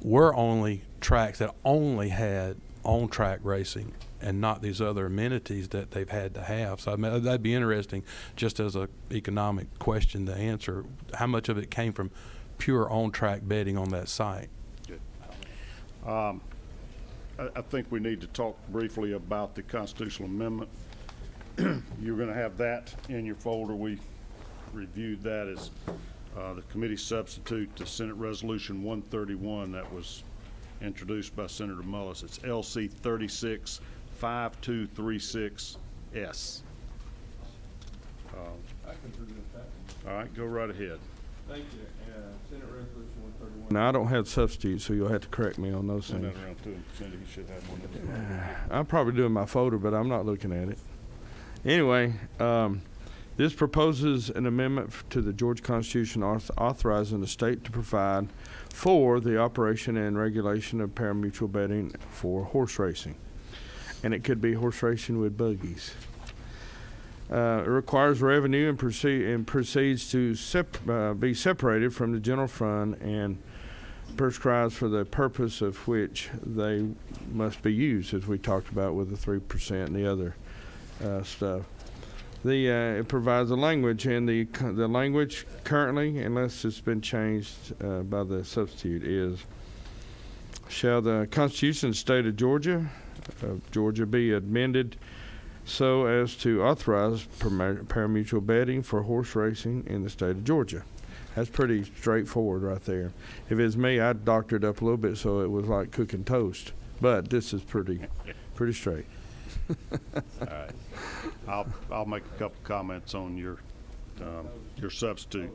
were only tracks that only had on-track racing and not these other amenities that they've had to have. So I mean, that'd be interesting, just as an economic question to answer, how much of it came from pure on-track betting on that site. I think we need to talk briefly about the constitutional amendment. You're going to have that in your folder. We reviewed that as the committee substitute to Senate Resolution 131 that was introduced by Senator Mullis. It's LC 365236S. I can present that one. All right, go right ahead. Thank you. Senate Resolution 131. Now, I don't have substitutes, so you'll have to correct me on those Send things. that around to him. Cindy, he should have one of those. I'm probably doing my folder, but I'm not looking at it. Anyway, this proposes an amendment to the Georgia Constitution authorizing the state to provide for the operation and regulation of parimutuel betting for horse racing. And it could be horse racing with buggies. It requires revenue and proceeds to be separated from the general fund and prescribes for the purpose of which they must be used, as we talked about with the 3% and the other stuff. It provides a language, and the language currently, unless it's been changed by the substitute, is: shall the Constitution of the State of Georgia be amended so as to authorize parimutuel betting for horse racing in the state of Georgia? That's pretty straightforward right there. If it's me, I'd doctor it up a little bit so it was like cooking toast. But this is pretty straight. All right. I'll make a couple comments on your substitute.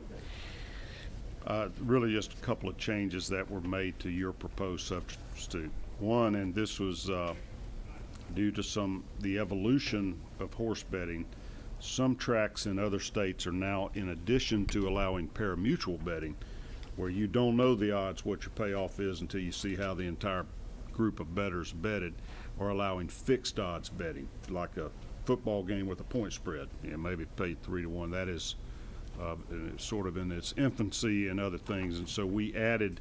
Really just a couple of changes that were made to your proposed substitute. One, and this was due to the evolution of horse betting, some tracks in other states are now, in addition to allowing parimutuel betting, where you don't know the odds, what your payoff is until you see how the entire group of bettors betted, or allowing fixed odds betting, like a football game with a point spread, maybe paid 3-1. That is sort of in its infancy and other things, and so we added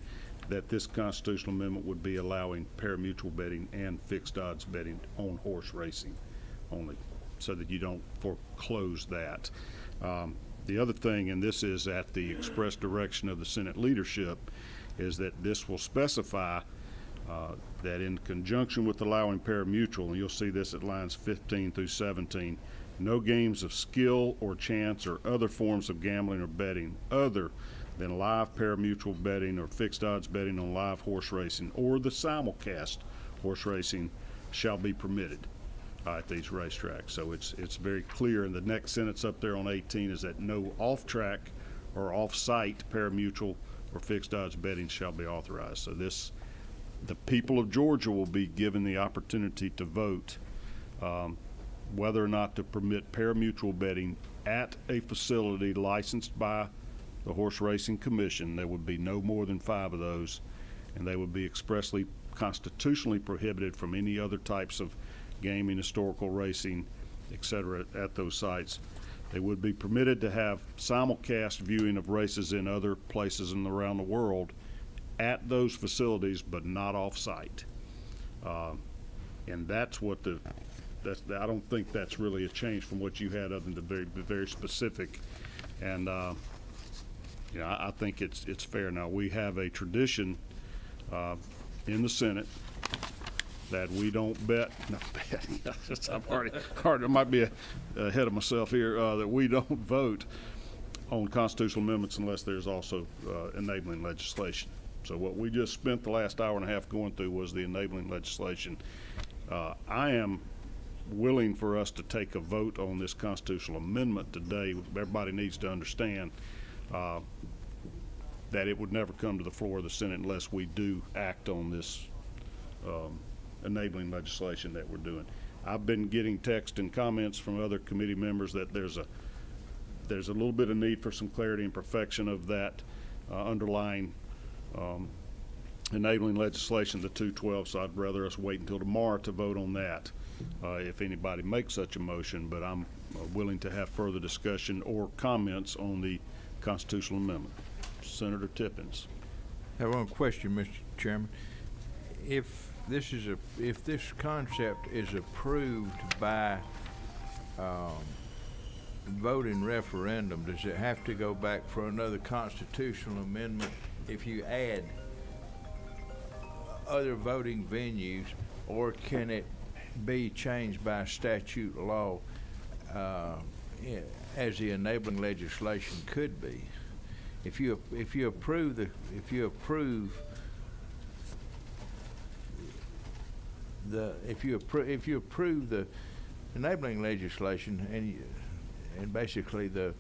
that this constitutional amendment would be allowing parimutuel betting and fixed odds betting on horse racing only, so that you don't foreclose that. The other thing, and this is at the express direction of the Senate leadership, is that this will specify that in conjunction with allowing parimutuel, and you'll see this at lines 15 through 17, no games of skill or chance or other forms of gambling or betting other then live parimutuel betting or fixed odds betting on live horse racing or the simulcast horse racing shall be permitted at these racetracks. So it's very clear, and the next sentence up there on 18 is that no off-track or off-site parimutuel or fixed odds betting shall be authorized. So the people of Georgia will be given the opportunity to vote whether or not to permit parimutuel betting at a facility licensed by the Horse Racing Commission. There would be no more than 5 of those, and they would be expressly constitutionally prohibited from any other types of gaming, historical racing, etc. at those sites. They would be permitted to have simulcast viewing of races in other places and around the world at those facilities, but not off-site. And that's what I don't think that's really a change from what you had, other than the very specific. And I think it's fair. Now, we have a tradition in the Senate that we don't bet. No, I'm already I might be ahead of myself here. That we don't vote on constitutional amendments unless there's also enabling legislation. So what we just spent the last hour and a half going through was the enabling legislation. I am willing for us to take a vote on this constitutional amendment today. Everybody needs to understand that it would never come to the floor of the Senate unless we do act on this enabling legislation that we're doing. I've been getting text and comments from other committee members that there's a little bit of need for some clarity and perfection of that underlying enabling legislation, the 212. So I'd rather us wait until tomorrow to vote on that, if anybody makes such a motion. But I'm willing to have further discussion or comments on the constitutional amendment. Senator Tippins. I have one question, Mr. Chairman. If this concept is approved by voting referendum, does it have to go back for another constitutional amendment if you add other voting venues, or can it be changed by statute law as the enabling legislation could be? If you approve the enabling legislation and basically the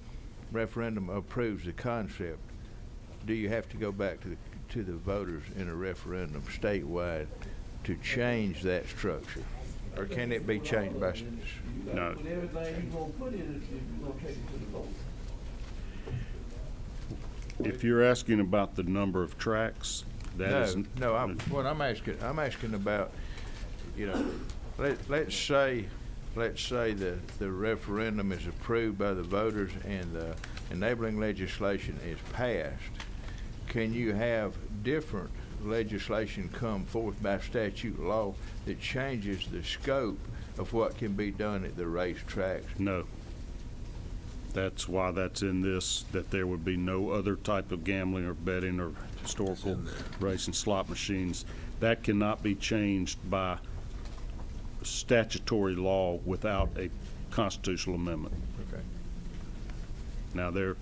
referendum approves the concept, do you have to go back to the voters in a referendum statewide to change that structure, or can it be changed by? No. If you're asking about the number of tracks, what I'm asking about, let's say the referendum is approved by the voters and the enabling legislation is passed. Can you have different legislation come forth by statute law that changes the scope of what can be done at the racetracks? No. That's why that's in this, that there would be no other type of gambling or betting or historical racing slot machines. That cannot be changed by statutory law without a constitutional amendment. Okay. Now, there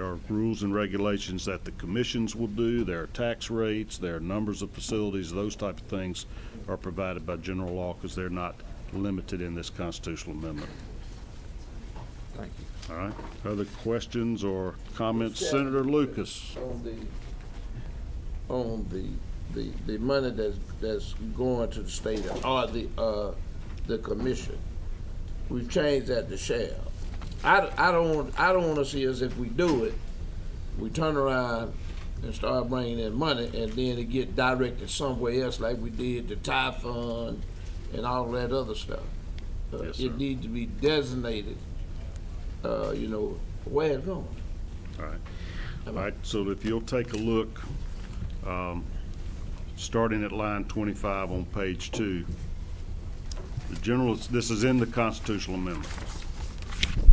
are rules and regulations that the commissions will do. There are tax rates, there are numbers of facilities. Those type of things are provided by general law because they're not limited in this constitutional amendment. Thank you. All right. Other questions or comments? Senator Lucas. On the money that's going to the state or the commission, we've changed that to shall. I don't want to see us, if we do it, we turn around and start bringing in money and then it get directed somewhere else like we did the tie fund and all that other stuff. Yes, sir. It needs to be designated, where it's going. All right. All right. So if you'll take a look, starting at line 25 on page 2, this is in the constitutional amendment.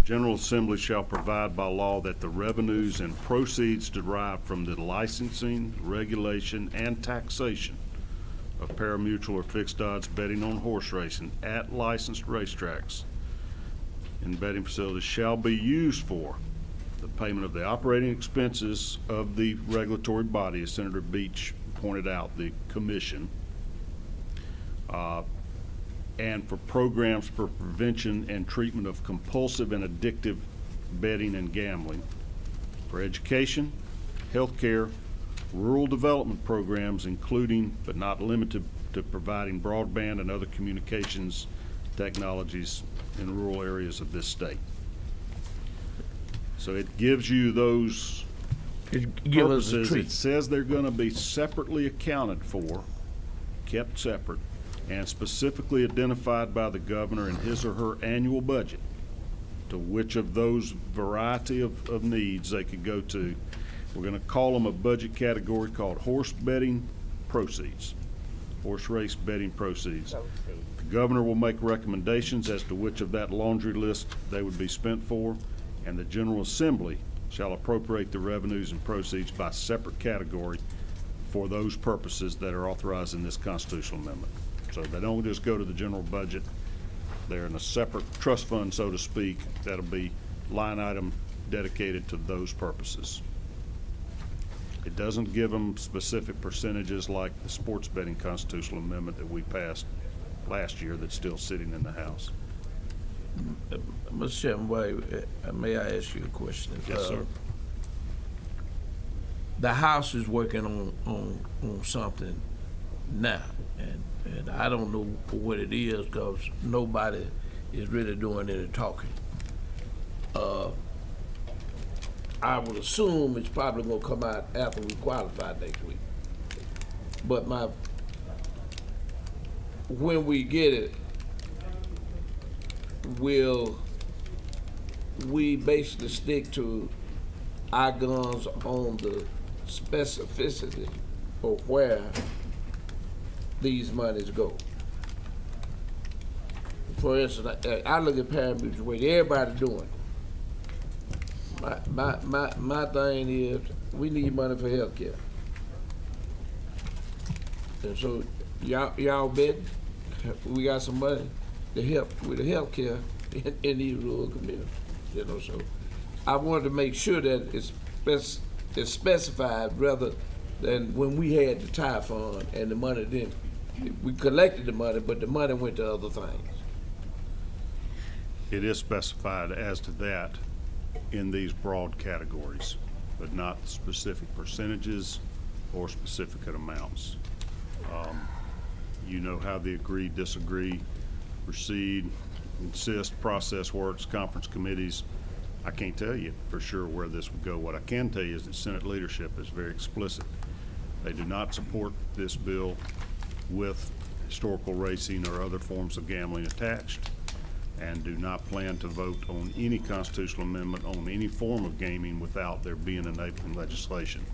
General Assembly shall provide by law that the revenues and proceeds derived from the licensing, regulation, and taxation of parimutuel or fixed odds betting on horse racing at licensed racetracks and betting facilities shall be used for the payment of the operating expenses of the regulatory body, as Senator Beach pointed out, the commission, and for programs for prevention and treatment of compulsive and addictive betting and gambling, for education, healthcare, rural development programs, including but not limited to providing broadband and other communications technologies in rural areas of this state. So it gives you those Give us a purposes. treat. It says they're going to be separately accounted for, kept separate, and specifically identified by the governor in his or her annual budget to which of those variety of needs they could go to. We're going to call them a budget category called horse betting proceeds, horse race betting proceeds. The governor will make recommendations as to which of that laundry list they would be spent for, and the General Assembly shall appropriate the revenues and proceeds by separate category for those purposes that are authorized in this constitutional amendment. So they don't just go to the general budget. They're in a separate trust fund, so to speak, that'll be line item dedicated to those purposes. It doesn't give them specific percentages like the sports betting constitutional amendment that we passed last year that's still sitting in the House. Mr. Chairman, may I ask you a question? Yes, sir. The House is working on something now, and I don't know what it is because nobody is really doing any talking. I would assume it's probably going to come out after we qualify next week. But when we get it, will we basically stick to our guns on the specificity of where these monies go? For instance, I look at parimutuel what everybody doing. My thing is we need money for health care. And so y'all bet we got some money to help with the health care in these rural communities. You know, so I wanted to make sure that it's specified rather than when we had the tie fund and the money didn't. We collected the money, but the money went to other things. It is specified as to that in these broad categories, but not specific percentages or specific amounts. You know how the agree, disagree, proceed, insist, process works, conference committees. I can't tell you for sure where this would go. What I can tell you is that Senate leadership is very explicit. They do not support this bill with historical racing or other forms of gambling attached, and do not plan to vote on any constitutional amendment on any form of gaming without there being enabling legislation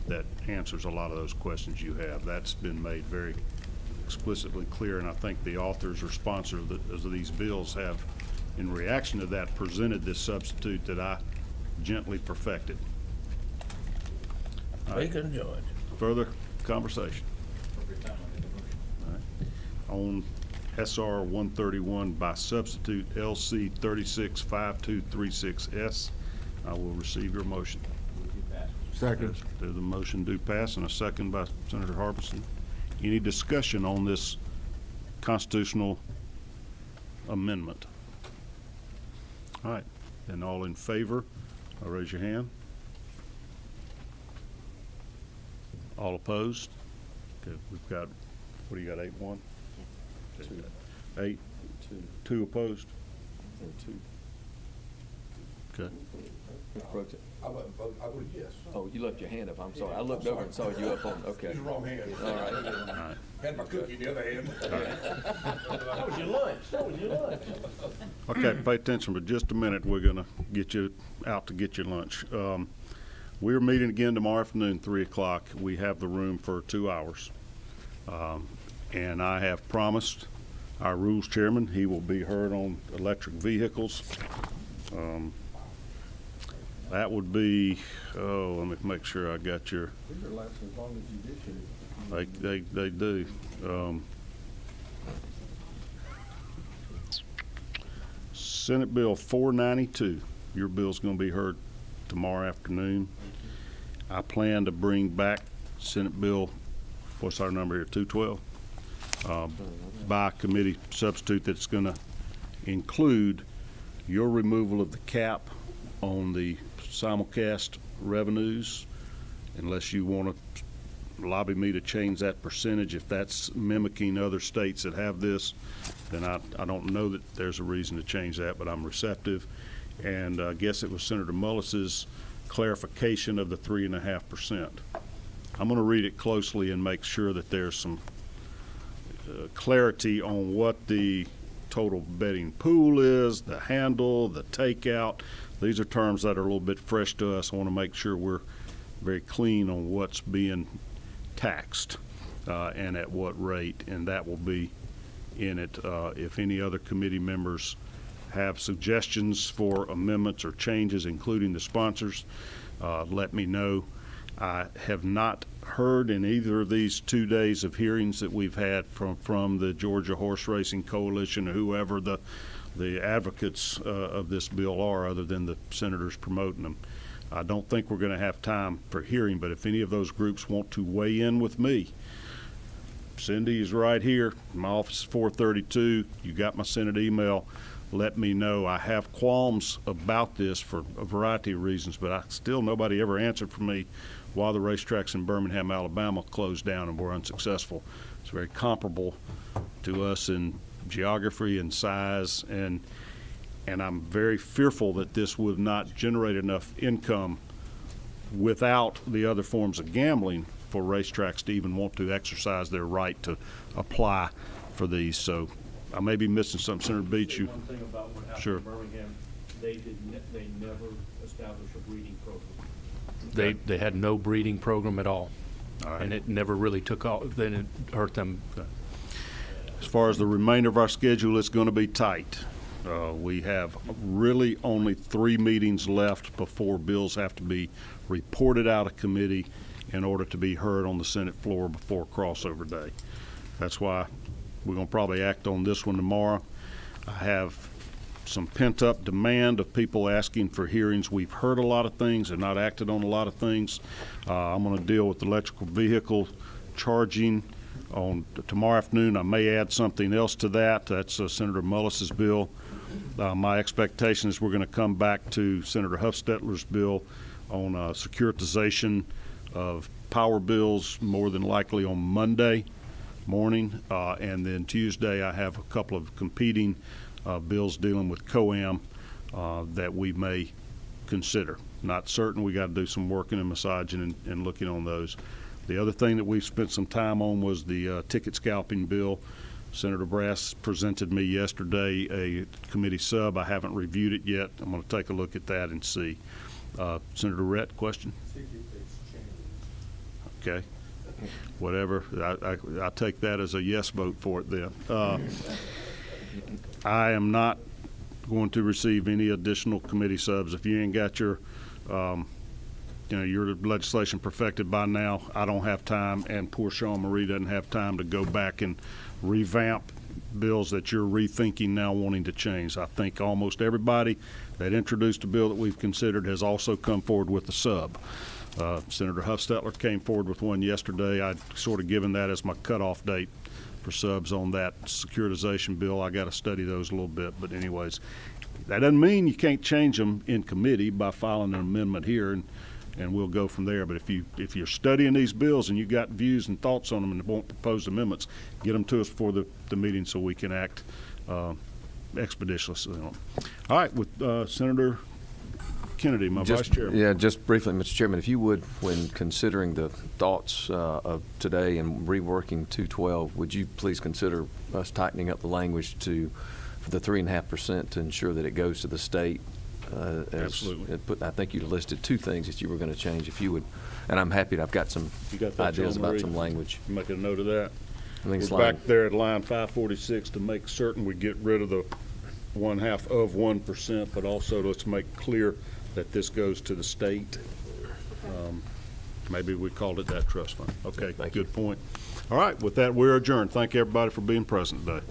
that answers a lot of those questions you have. That's been made very explicitly clear, and I think the authors or sponsors of these bills have, in reaction to that, presented this substitute that I gently perfected. Bacon George. Further conversation? All right. On SR 131 by substitute LC 365236S, I will receive your motion. Second. The motion do pass, and a second by Senator Harbison. Any discussion on this constitutional amendment? All right, then all in favor, raise your hand. All opposed? Okay, we've got, what do you got, 8-1? Two. 8? Two opposed? Okay. I voted yes. Oh, you left your hand up. I'm sorry. I looked over and saw you up on, okay. Use the wrong hand. All right. All right. Had my cookie in the other hand. That was your lunch. That was your lunch. Okay, pay attention for just a minute. We're gonna get you out to get your lunch. We're meeting again tomorrow afternoon, 3 o'clock. We have the room for 2 hours. And I have promised our rules chairman, he will be heard on electric vehicles. That would be, let me make sure I got your, These are lasting as long as you did. they do. Senate Bill 492, your bill's gonna be heard tomorrow afternoon. I plan to bring back Senate Bill, what's our number here, 212, by committee substitute that's going to include your removal of the cap on the simulcast revenues, unless you want to lobby me to change that percentage. If that's mimicking other states that have this, then I don't know that there's a reason to change that, but I'm receptive. And I guess it was Senator Mullis's clarification of the 3.5%. I'm going to read it closely and make sure that there's some clarity on what the total betting pool is, the handle, the takeout. These are terms that are a little bit fresh to us. I want to make sure we're very clean on what's being taxed and at what rate, and that will be in it. If any other committee members have suggestions for amendments or changes, including the sponsors, let me know. I have not heard in either of these 2 days of hearings that we've had from the Georgia Horse Racing Coalition or whoever the advocates of this bill are, other than the senators promoting them. I don't think we're going to have time for hearing, but if any of those groups want to weigh in with me, Cindy is right here. My office is 432. You got my Senate email. Let me know. I have qualms about this for a variety of reasons, but nobody ever answered for me why the racetracks in Birmingham, Alabama closed down and were unsuccessful. It's very comparable to us in geography and size, and I'm very fearful that this would not generate enough income without the other forms of gambling for racetracks to even want to exercise their right to apply for these. So I may be missing something. Senator Beach, you. One thing about what happened in Birmingham, they never established a breeding program. They had no breeding program at all. All right. And it never really took off. Then it hurt them. Okay. As far as the remainder of our schedule, it's going to be tight. We have really only 3 meetings left before bills have to be reported out of committee in order to be heard on the Senate floor before crossover day. That's why we're going to probably act on this one tomorrow. I have some pent-up demand of people asking for hearings. We've heard a lot of things and not acted on a lot of things. I'm going to deal with electrical vehicle charging on tomorrow afternoon. I may add something else to that. That's Senator Mullis's bill. My expectation is we're going to come back to Senator Huffstetler's bill on securitization of power bills, more than likely on Monday morning, and then Tuesday I have a couple of competing bills dealing with COAM that we may consider. Not certain. We got to do some working and massaging and looking on those. The other thing that we've spent some time on was the ticket scalping bill. Senator Brass presented me yesterday a committee sub. I haven't reviewed it yet. I'm going to take a look at that and see. Senator Rett, question? Okay. Whatever. I take that as a yes vote for it then. I am not going to receive any additional committee subs. If you ain't got your your legislation perfected by now, I don't have time, and poor Sean Marie doesn't have time to go back and revamp bills that you're rethinking now wanting to change. I think almost everybody that introduced a bill that we've considered has also come forward with a sub. Senator Huffstetler came forward with one yesterday. I'd sort of given that as my cutoff date for subs on that securitization bill. I got to study those a little bit, but anyways, that doesn't mean you can't change them in committee by filing an amendment here, and we'll go from there. But if you're studying these bills and you got views and thoughts on them and want proposed amendments, get them to us before the meeting so we can act expeditiously on them. All right, with Senator Kennedy, my vice chairman. Yeah, just briefly, Mr. Chairman, if you would, when considering the thoughts of today and reworking 212, would you please consider us tightening up the language for the 3.5% to ensure that it goes to the state? Absolutely. I think you listed 2 things that you were going to change. If you would, and I'm happy I've got some ideas about some language. Make a note of that. I think we're back there at line 546 to make certain we get rid of the 1/2 of 1%, but also let's make clear that this goes to the state. Maybe we called it that trust fund. Okay, good point. All right, with that, we're adjourned. Thank everybody for being present today.